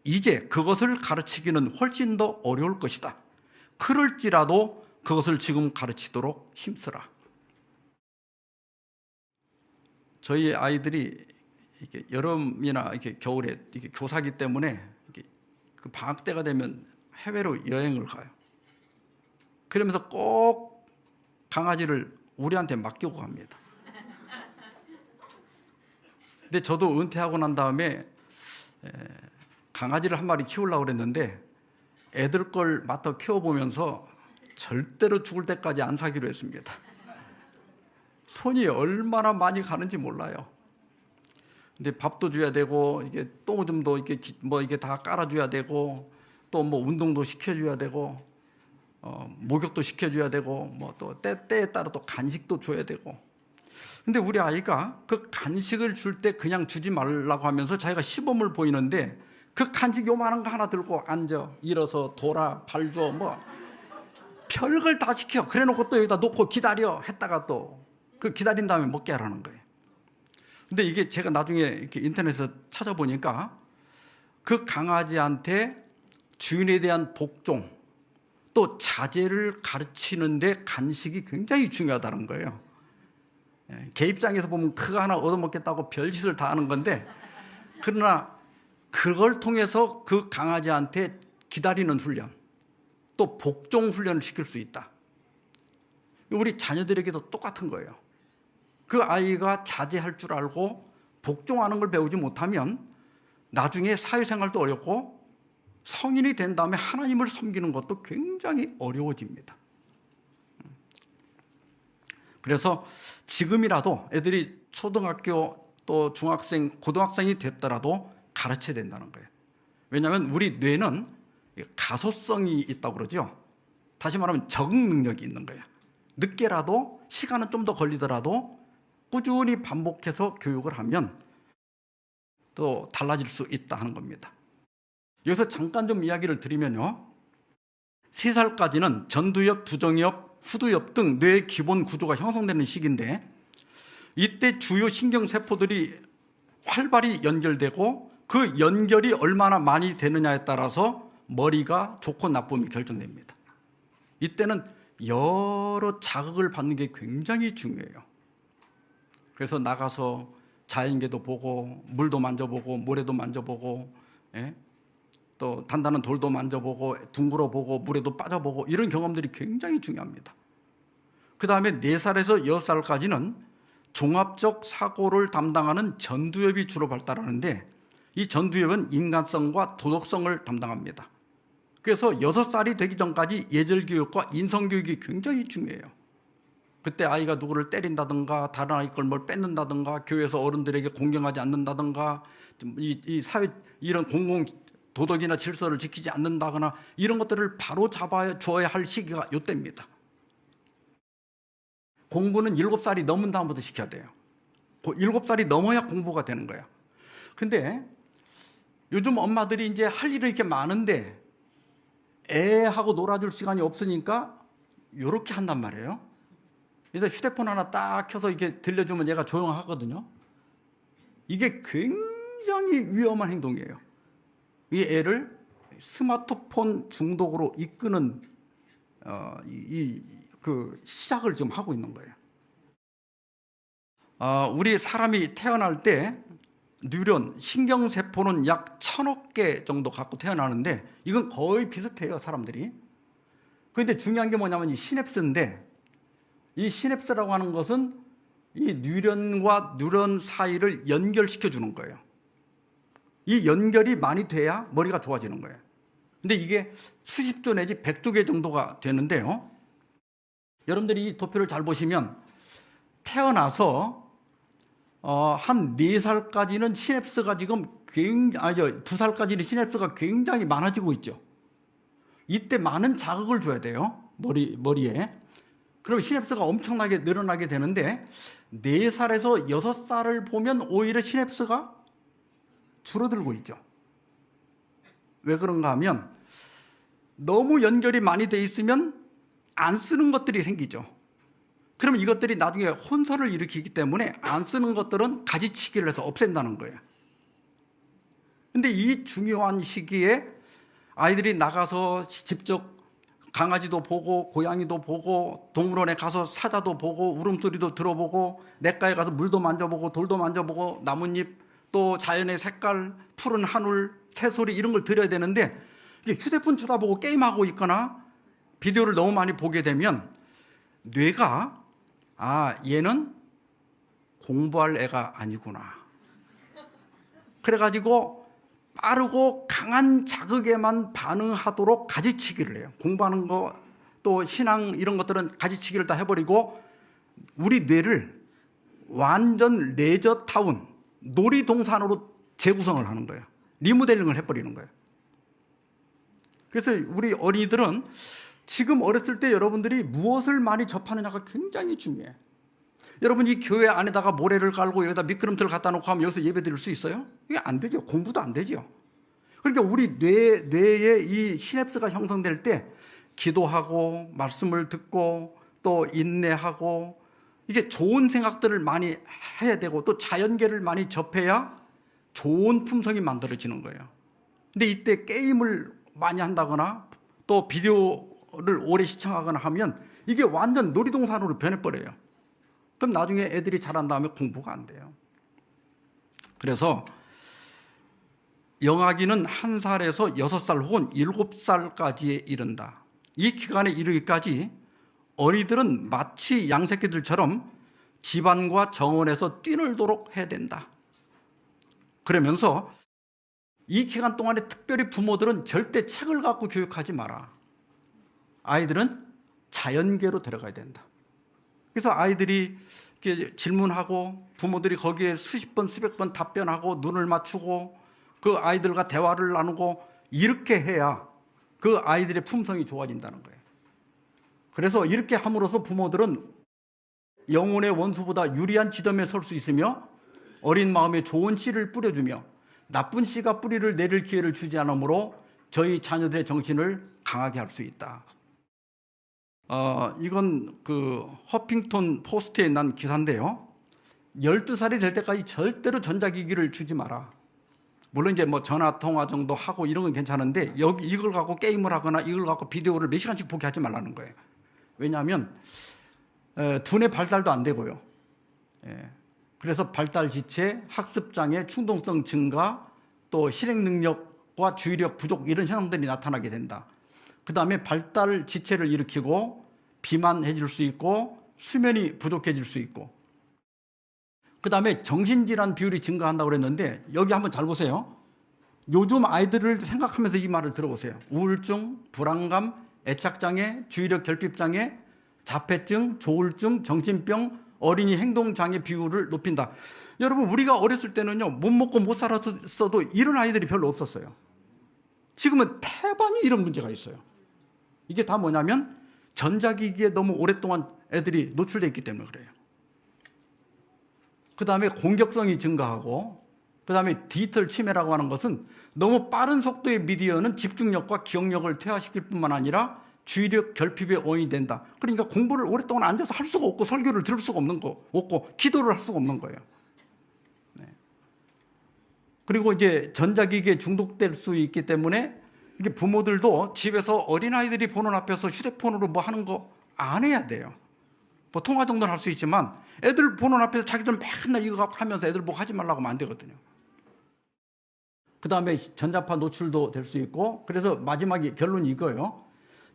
이제 그것을 가르치기는 훨씬 더 어려울 것이다. 그럴지라도 그것을 지금 가르치도록 힘쓰라. 저희 아이들이 이렇게 여름이나 이렇게 겨울에 이렇게 교사기 때문에 이렇게 그 방학 때가 되면 해외로 여행을 가요. 그러면서 꼭 강아지를 우리한테 맡기고 갑니다. 근데 저도 은퇴하고 난 다음에 강아지를 한 마리 키우려고 그랬는데 애들 걸 맡아 키워보면서 절대로 죽을 때까지 안 사기로 했습니다. 손이 얼마나 많이 가는지 몰라요. 근데 밥도 줘야 되고 이게 똥오줌도 이게 뭐 이게 다 깔아줘야 되고 또 뭐 운동도 시켜줘야 되고 목욕도 시켜줘야 되고 뭐 또 때에 따라 또 간식도 줘야 되고. 근데 우리 아이가 그 간식을 줄 때 그냥 주지 말라고 하면서 자기가 시범을 보이는데 그 간식 요만한 거 하나 들고 앉아, 일어서 돌아, 발 줘, 뭐 별걸 다 시켜. 그래놓고 또 여기다 놓고 기다려 했다가 또 그 기다린 다음에 먹게 하라는 거예요. 근데 이게 제가 나중에 이렇게 인터넷에서 찾아보니까 그 강아지한테 주인에 대한 복종 또 자제를 가르치는데 간식이 굉장히 중요하다는 거예요. 개 입장에서 보면 그거 하나 얻어먹겠다고 별짓을 다 하는 건데, 그러나 그걸 통해서 그 강아지한테 기다리는 훈련 또 복종 훈련을 시킬 수 있다. 우리 자녀들에게도 똑같은 거예요. 그 아이가 자제할 줄 알고 복종하는 걸 배우지 못하면 나중에 사회생활도 어렵고 성인이 된 다음에 하나님을 섬기는 것도 굉장히 어려워집니다. 그래서 지금이라도 애들이 초등학교 또 중학생, 고등학생이 됐더라도 가르쳐야 된다는 거예요. 왜냐하면 우리 뇌는 가소성이 있다고 그러죠. 다시 말하면 적응 능력이 있는 거예요. 늦게라도 시간은 좀 더 걸리더라도 꾸준히 반복해서 교육을 하면 또 달라질 수 있다 하는 겁니다. 여기서 잠깐 좀 이야기를 드리면요, 3살까지는 전두엽, 두정엽, 후두엽 등 뇌의 기본 구조가 형성되는 시기인데 이때 주요 신경세포들이 활발히 연결되고 그 연결이 얼마나 많이 되느냐에 따라서 머리가 좋고 나쁨이 결정됩니다. 이때는 여러 자극을 받는 게 굉장히 중요해요. 그래서 나가서 자연계도 보고 물도 만져보고 모래도 만져보고 또 단단한 돌도 만져보고 둥글어 보고 물에도 빠져보고 이런 경험들이 굉장히 중요합니다. 그 다음에 4살에서 6살까지는 종합적 사고를 담당하는 전두엽이 주로 발달하는데 이 전두엽은 인간성과 도덕성을 담당합니다. 그래서 6살이 되기 전까지 예절교육과 인성교육이 굉장히 중요해요. 그때 아이가 누구를 때린다든가 다른 아이 걸 뭘 뺏는다든가 교회에서 어른들에게 공경하지 않는다든가 이 사회 이런 공공 도덕이나 질서를 지키지 않는다거나 이런 것들을 바로 잡아줘야 할 시기가 이때입니다. 공부는 7살이 넘은 다음부터 시켜야 돼요. 7살이 넘어야 공부가 되는 거예요. 근데 요즘 엄마들이 이제 할 일이 이렇게 많은데 애하고 놀아줄 시간이 없으니까 이렇게 한단 말이에요. 그래서 휴대폰 하나 딱 켜서 이렇게 들려주면 얘가 조용하거든요. 이게 굉장히 위험한 행동이에요. 이 애를 스마트폰 중독으로 이끄는 그 시작을 지금 하고 있는 거예요. 우리 사람이 태어날 때 뉴런, 신경세포는 약 1000억 개 정도 갖고 태어나는데 이건 거의 비슷해요, 사람들이. 그런데 중요한 게 뭐냐면 이 시냅스인데, 이 시냅스라고 하는 것은 이 뉴런과 뉴런 사이를 연결시켜 주는 거예요. 이 연결이 많이 돼야 머리가 좋아지는 거예요. 근데 이게 수십 조 내지 100조 개 정도가 되는데요. 여러분들이 이 도표를 잘 보시면 태어나서 한 4살까지는 시냅스가 지금 2살까지는 시냅스가 굉장히 많아지고 있죠. 이때 많은 자극을 줘야 돼요. 머리에. 그럼 시냅스가 엄청나게 늘어나게 되는데 4살에서 6살을 보면 오히려 시냅스가 줄어들고 있죠. 왜 그런가 하면 너무 연결이 많이 돼 있으면 안 쓰는 것들이 생기죠. 그럼 이것들이 나중에 혼선을 일으키기 때문에 안 쓰는 것들은 가지치기를 해서 없앤다는 거예요. 근데 이 중요한 시기에 아이들이 나가서 직접 강아지도 보고 고양이도 보고 동물원에 가서 사자도 보고 울음소리도 들어보고 냇가에 가서 물도 만져보고 돌도 만져보고 나뭇잎 또 자연의 색깔, 푸른 하늘, 새소리 이런 걸 들어야 되는데 휴대폰 쳐다보고 게임하고 있거나 비디오를 너무 많이 보게 되면 뇌가 얘는 공부할 애가 아니구나. 그래가지고 빠르고 강한 자극에만 반응하도록 가지치기를 해요. 공부하는 거 또 신앙 이런 것들은 가지치기를 다 해버리고 우리 뇌를 완전 레저타운, 놀이동산으로 재구성을 하는 거예요. 리모델링을 해버리는 거예요. 그래서 우리 어린이들은 지금 어렸을 때 여러분들이 무엇을 많이 접하느냐가 굉장히 중요해요. 여러분이 교회 안에다가 모래를 깔고 여기다 미끄럼틀을 갖다 놓고 하면 여기서 예배 드릴 수 있어요? 이게 안 되죠. 공부도 안 되죠. 그러니까 우리 뇌에 이 시냅스가 형성될 때 기도하고 말씀을 듣고 또 인내하고 이게 좋은 생각들을 많이 해야 되고 또 자연계를 많이 접해야 좋은 품성이 만들어지는 거예요. 근데 이때 게임을 많이 한다거나 또 비디오를 오래 시청하거나 하면 이게 완전 놀이동산으로 변해버려요. 그럼 나중에 애들이 자란 다음에 공부가 안 돼요. 그래서 영아기는 1살에서 6살 혹은 7살까지에 이른다. 이 기간에 이르기까지 어린이들은 마치 양새끼들처럼 집안과 정원에서 뛰놀도록 해야 된다. 그러면서 이 기간 동안에 특별히 부모들은 절대 책을 갖고 교육하지 마라. 아이들은 자연계로 데려가야 된다. 그래서 아이들이 이렇게 질문하고 부모들이 거기에 수십 번, 수백 번 답변하고 눈을 맞추고 그 아이들과 대화를 나누고 이렇게 해야 그 아이들의 품성이 좋아진다는 거예요. 그래서 이렇게 함으로써 부모들은 영혼의 원수보다 유리한 지점에 설 수 있으며 어린 마음에 좋은 씨를 뿌려주며 나쁜 씨가 뿌리를 내릴 기회를 주지 않으므로 저희 자녀들의 정신을 강하게 할 수 있다. 이건 그 허핑턴 포스트에 난 기사인데요. 12살이 될 때까지 절대로 전자기기를 주지 마라. 물론 이제 뭐 전화 통화 정도 하고 이런 건 괜찮은데 이걸 갖고 게임을 하거나 이걸 갖고 비디오를 몇 시간씩 보게 하지 말라는 거예요. 왜냐하면 두뇌 발달도 안 되고요. 그래서 발달 지체, 학습 장애, 충동성 증가, 또 실행 능력과 주의력 부족 이런 현상들이 나타나게 된다. 그 다음에 발달 지체를 일으키고 비만해질 수 있고 수면이 부족해질 수 있고 그 다음에 정신질환 비율이 증가한다고 그랬는데 여기 한번 잘 보세요. 요즘 아이들을 생각하면서 이 말을 들어보세요. 우울증, 불안감, 애착장애, 주의력 결핍장애, 자폐증, 조울증, 정신병, 어린이 행동장애 비율을 높인다. 여러분 우리가 어렸을 때는요 못 먹고 못 살았어도 이런 아이들이 별로 없었어요. 지금은 태반이 이런 문제가 있어요. 이게 다 뭐냐면 전자기기에 너무 오랫동안 애들이 노출되어 있기 때문에 그래요. 그 다음에 공격성이 증가하고 그다음에 디지털 치매라고 하는 것은 너무 빠른 속도의 미디어는 집중력과 기억력을 퇴화시킬 뿐만 아니라 주의력 결핍의 원인이 된다. 그러니까 공부를 오랫동안 앉아서 할 수가 없고 설교를 들을 수가 없고 기도를 할 수가 없는 거예요. 네. 그리고 이제 전자기기에 중독될 수 있기 때문에 이게 부모들도 집에서 어린아이들이 보는 앞에서 휴대폰으로 뭐 하는 거 안 해야 돼요. 뭐 통화 정도는 할 수 있지만 애들 보는 앞에서 자기들 맨날 이거 하면서 애들 보고 하지 말라고 하면 안 되거든요. 그 다음에 전자파 노출도 될 수 있고, 그래서 마지막에 결론이 이거예요.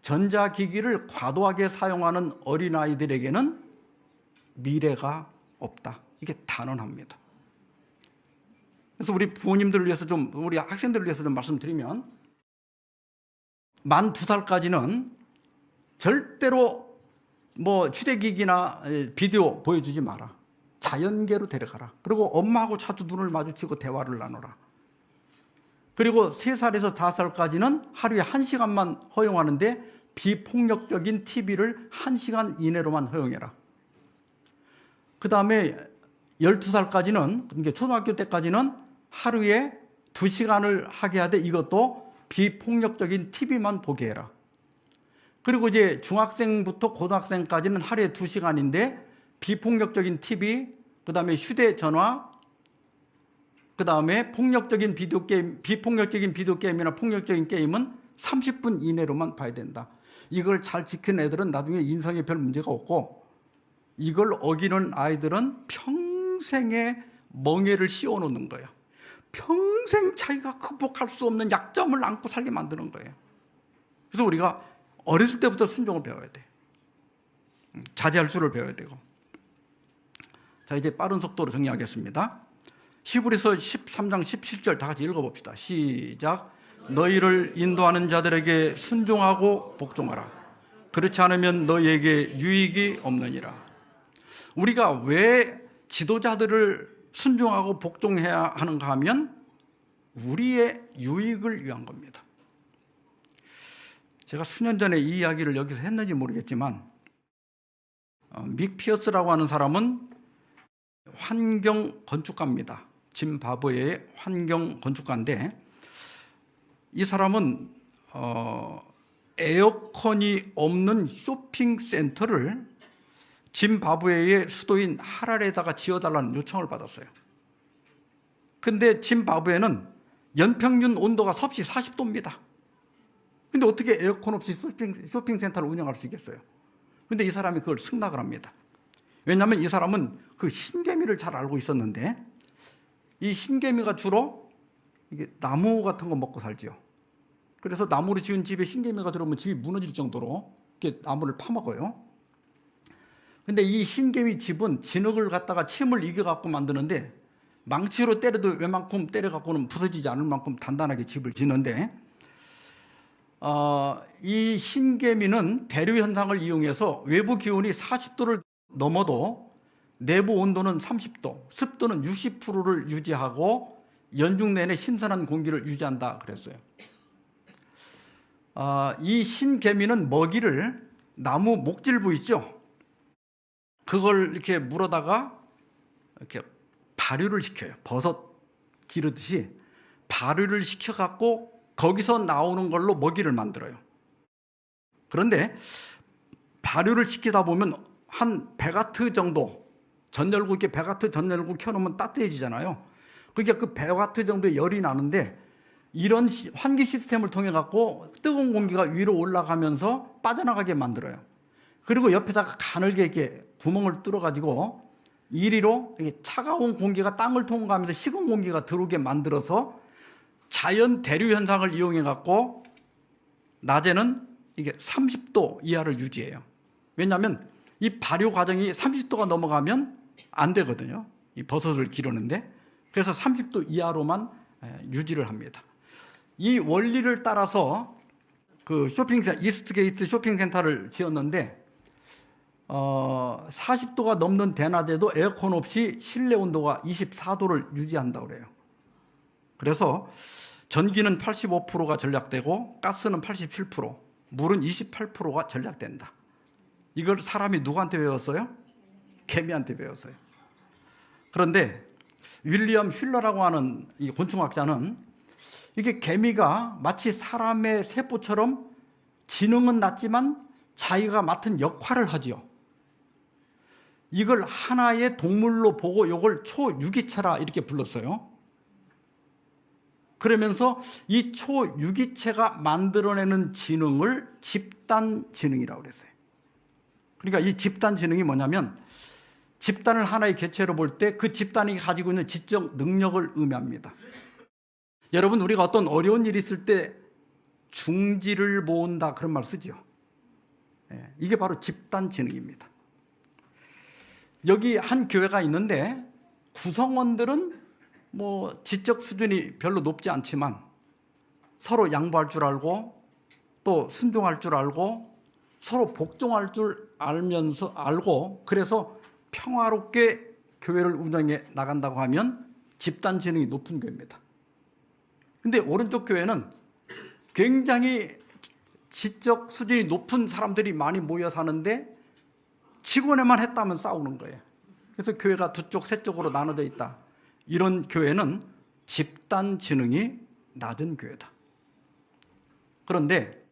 전자기기를 과도하게 사용하는 어린아이들에게는 미래가 없다. 이게 단언합니다. 그래서 우리 부모님들을 위해서 우리 학생들을 위해서 좀 말씀드리면, 만 2살까지는 절대로 뭐 휴대기기나 비디오 보여주지 마라. 자연계로 데려가라. 그리고 엄마하고 자주 눈을 마주치고 대화를 나눠라. 그리고 3살에서 5살까지는 하루에 1시간만 허용하는데 비폭력적인 TV를 1시간 이내로만 허용해라. 그 다음에 12살까지는, 그러니까 초등학교 때까지는 하루에 2시간을 하게 하되 이것도 비폭력적인 TV만 보게 해라. 그리고 이제 중학생부터 고등학생까지는 하루에 2시간인데 비폭력적인 TV, 그 다음에 휴대전화, 그 다음에 폭력적인 비디오 게임, 비폭력적인 비디오 게임이나 폭력적인 게임은 30분 이내로만 봐야 된다. 이걸 잘 지킨 애들은 나중에 인성에 별 문제가 없고, 이걸 어기는 아이들은 평생의 멍에를 씌워놓는 거예요. 평생 자기가 극복할 수 없는 약점을 안고 살게 만드는 거예요. 그래서 우리가 어렸을 때부터 순종을 배워야 돼. 자제할 줄을 배워야 되고. 자, 이제 빠른 속도로 정리하겠습니다. 히브리서 13장 17절 다 같이 읽어봅시다. 시작. 너희를 인도하는 자들에게 순종하고 복종하라. 그렇지 않으면 너희에게 유익이 없느니라. 우리가 왜 지도자들을 순종하고 복종해야 하는가 하면 우리의 유익을 위한 겁니다. 제가 수년 전에 이 이야기를 여기서 했는지 모르겠지만, 믹 피어스라고 하는 사람은 환경 건축가입니다. 짐바브웨의 환경 건축가인데, 이 사람은 에어컨이 없는 쇼핑센터를 짐바브웨의 수도인 하라레에다가 지어달라는 요청을 받았어요. 근데 짐바브웨는 연평균 온도가 섭씨 40도입니다. 근데 어떻게 에어컨 없이 쇼핑센터를 운영할 수 있겠어요? 근데 이 사람이 그걸 승낙을 합니다. 왜냐하면 이 사람은 그 신개미를 잘 알고 있었는데, 이 신개미가 주로 이게 나무 같은 거 먹고 살지요. 그래서 나무로 지은 집에 신개미가 들어오면 집이 무너질 정도로 이렇게 나무를 파먹어요. 근데 이 신개미 집은 진흙을 갖다가 침을 이겨갖고 만드는데, 망치로 때려도 웬만큼 때려갖고는 부서지지 않을 만큼 단단하게 집을 짓는데, 이 신개미는 대류 현상을 이용해서 외부 기온이 40도를 넘어도 내부 온도는 30도, 습도는 60%를 유지하고 연중 내내 신선한 공기를 유지한다 그랬어요. 이 신개미는 먹이를 나무 목질부 있죠? 그걸 이렇게 물어다가 이렇게 발효를 시켜요. 버섯 기르듯이 발효를 시켜갖고 거기서 나오는 걸로 먹이를 만들어요. 그런데 발효를 시키다 보면 한 100와트 정도, 전열구, 이렇게 100와트 전열구 켜놓으면 따뜻해지잖아요. 그러니까 그 100와트 정도의 열이 나는데, 이런 환기 시스템을 통해 갖고 뜨거운 공기가 위로 올라가면서 빠져나가게 만들어요. 그리고 옆에다가 가늘게 이렇게 구멍을 뚫어가지고 이리로 차가운 공기가 땅을 통과하면서 식은 공기가 들어오게 만들어서 자연 대류 현상을 이용해 갖고 낮에는 이게 30도 이하를 유지해요. 왜냐하면 이 발효 과정이 30도가 넘어가면 안 되거든요. 이 버섯을 기르는데. 그래서 30도 이하로만 유지를 합니다. 이 원리를 따라서 그 이스트게이트 쇼핑센터를 지었는데, 40도가 넘는 대낮에도 에어컨 없이 실내 온도가 24도를 유지한다고 그래요. 그래서 전기는 85%가 절약되고 가스는 87%, 물은 28%가 절약된다. 이걸 사람이 누구한테 배웠어요? 개미한테 배웠어요. 그런데 윌리엄 휠러라고 하는 이 곤충학자는 이게 개미가 마치 사람의 세포처럼 지능은 낮지만 자기가 맡은 역할을 하지요. 이걸 하나의 동물로 보고 이걸 초유기체라 이렇게 불렀어요. 그러면서 이 초유기체가 만들어내는 지능을 집단지능이라고 그랬어요. 그러니까 이 집단지능이 뭐냐면 집단을 하나의 개체로 볼 때 그 집단이 가지고 있는 지적 능력을 의미합니다. 여러분, 우리가 어떤 어려운 일이 있을 때 중지를 모은다 그런 말 쓰죠. 이게 바로 집단지능입니다. 여기 한 교회가 있는데 구성원들은 뭐 지적 수준이 별로 높지 않지만 서로 양보할 줄 알고 또 순종할 줄 알고 서로 복종할 줄 알고 그래서 평화롭게 교회를 운영해 나간다고 하면 집단지능이 높은 교회입니다. 근데 오른쪽 교회는 굉장히 지적 수준이 높은 사람들이 많이 모여 사는데 직원에만 했다면 싸우는 거예요. 그래서 교회가 두 쪽, 세 쪽으로 나눠져 있다. 이런 교회는 집단지능이 낮은 교회다. 그런데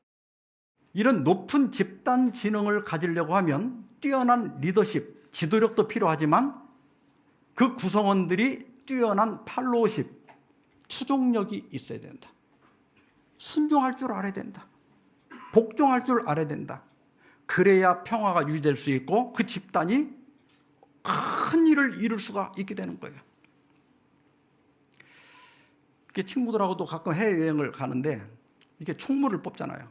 이런 높은 집단지능을 가지려고 하면 뛰어난 리더십, 지도력도 필요하지만 그 구성원들이 뛰어난 팔로우십, 추종력이 있어야 된다. 순종할 줄 알아야 된다. 복종할 줄 알아야 된다. 그래야 평화가 유지될 수 있고 그 집단이 큰 일을 이룰 수가 있게 되는 거예요. 이렇게 친구들하고도 가끔 해외여행을 가는데 이렇게 총무를 뽑잖아요.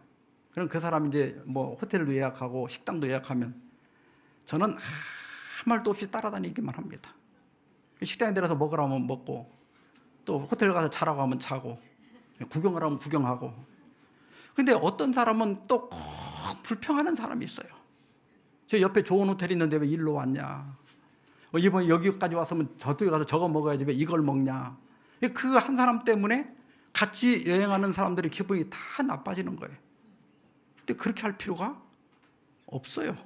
그럼 그 사람이 이제 뭐 호텔도 예약하고 식당도 예약하면 저는 아무 말도 없이 따라다니기만 합니다. 식당에 들어서 먹으라고 하면 먹고 또 호텔 가서 자라고 하면 자고 구경을 하면 구경하고. 근데 어떤 사람은 또 꼭 불평하는 사람이 있어요. 저 옆에 좋은 호텔이 있는데 왜 일로 왔냐. 이번에 여기까지 왔으면 저쪽에 가서 저거 먹어야지 왜 이걸 먹냐. 그 한 사람 때문에 같이 여행하는 사람들의 기분이 다 나빠지는 거예요. 근데 그렇게 할 필요가 없어요.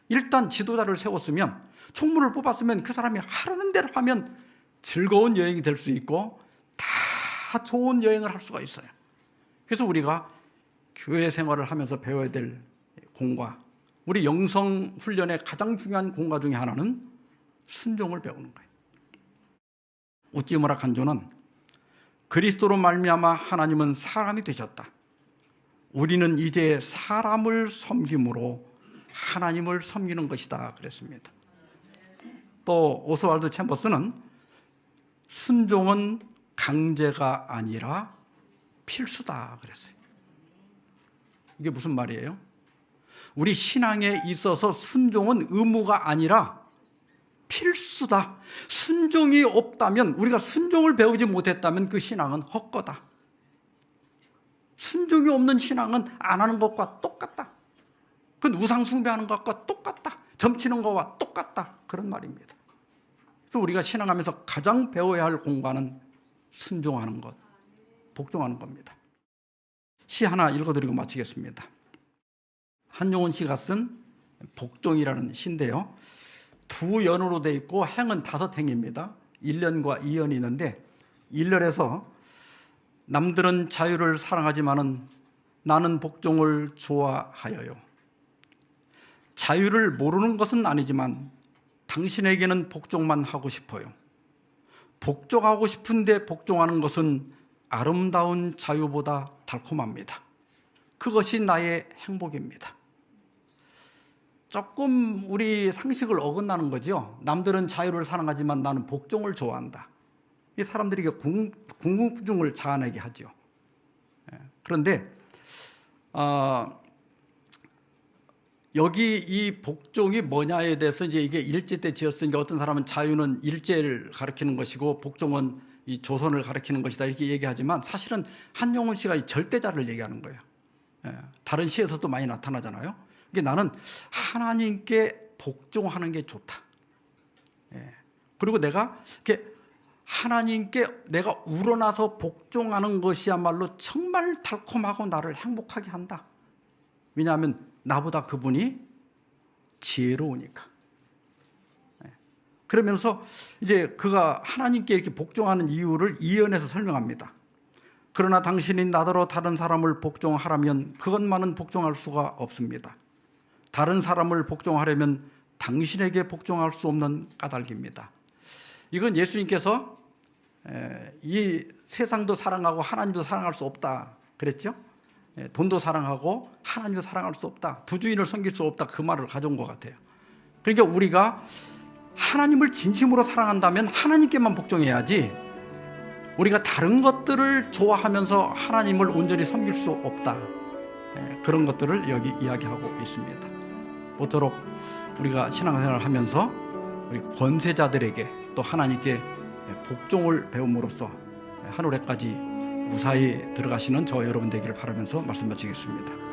일단 지도자를 세웠으면 총무를 뽑았으면 그 사람이 하라는 대로 하면 즐거운 여행이 될 수 있고 다 좋은 여행을 할 수가 있어요. 그래서 우리가 교회 생활을 하면서 배워야 될 공과, 우리 영성 훈련의 가장 중요한 공과 중에 하나는 순종을 배우는 거예요. 우찌무라 간조는 그리스도로 말미암아 하나님은 사람이 되셨다. 우리는 이제 사람을 섬김으로 하나님을 섬기는 것이다 그랬습니다. 또 오스왈드 챔버스는 순종은 강제가 아니라 필수다 그랬어요. 이게 무슨 말이에요? 우리 신앙에 있어서 순종은 의무가 아니라 필수다. 순종이 없다면, 우리가 순종을 배우지 못했다면 그 신앙은 헛거다. 순종이 없는 신앙은 안 하는 것과 똑같다. 그건 우상 숭배하는 것과 똑같다. 점치는 것과 똑같다. 그런 말입니다. 그래서 우리가 신앙하면서 가장 배워야 할 공과는 순종하는 것, 복종하는 겁니다. 시 하나 읽어드리고 마치겠습니다. 한용운 씨가 쓴 복종이라는 시인데요. 두 연으로 되어 있고 행은 5행입니다. 1년과 2연이 있는데 1년에서 남들은 자유를 사랑하지만은 나는 복종을 좋아하여요. 자유를 모르는 것은 아니지만 당신에게는 복종만 하고 싶어요. 복종하고 싶은데 복종하는 것은 아름다운 자유보다 달콤합니다. 그것이 나의 행복입니다. 조금 우리 상식을 어긋나는 거죠. 남들은 자유를 사랑하지만 나는 복종을 좋아한다. 이 사람들이 궁금증을 자아내게 하죠. 그런데 여기 이 복종이 뭐냐에 대해서 이제 이게 일제 때 지었으니까 어떤 사람은 자유는 일제를 가리키는 것이고 복종은 이 조선을 가리키는 것이다 이렇게 얘기하지만 사실은 한용운 씨가 이 절대자를 얘기하는 거예요. 다른 시에서도 많이 나타나잖아요. 그러니까 나는 하나님께 복종하는 게 좋다. 그리고 내가 이렇게 하나님께 내가 우러나서 복종하는 것이야말로 정말 달콤하고 나를 행복하게 한다. 왜냐하면 나보다 그분이 지혜로우니까. 그러면서 이제 그가 하나님께 이렇게 복종하는 이유를 이언에서 설명합니다. 그러나 당신이 나더러 다른 사람을 복종하라면 그것만은 복종할 수가 없습니다. 다른 사람을 복종하려면 당신에게 복종할 수 없는 까닭입니다. 이건 예수님께서 이 세상도 사랑하고 하나님도 사랑할 수 없다 그랬죠. 돈도 사랑하고 하나님도 사랑할 수 없다, 두 주인을 섬길 수 없다, 그 말을 가져온 것 같아요. 그러니까 우리가 하나님을 진심으로 사랑한다면 하나님께만 복종해야지, 우리가 다른 것들을 좋아하면서 하나님을 온전히 섬길 수 없다, 그런 것들을 여기 이야기하고 있습니다. 모쪼록 우리가 신앙생활을 하면서 우리 권세자들에게 또 하나님께 복종을 배움으로써 하늘에까지 무사히 들어가시는 저 여러분 되기를 바라면서 말씀 마치겠습니다.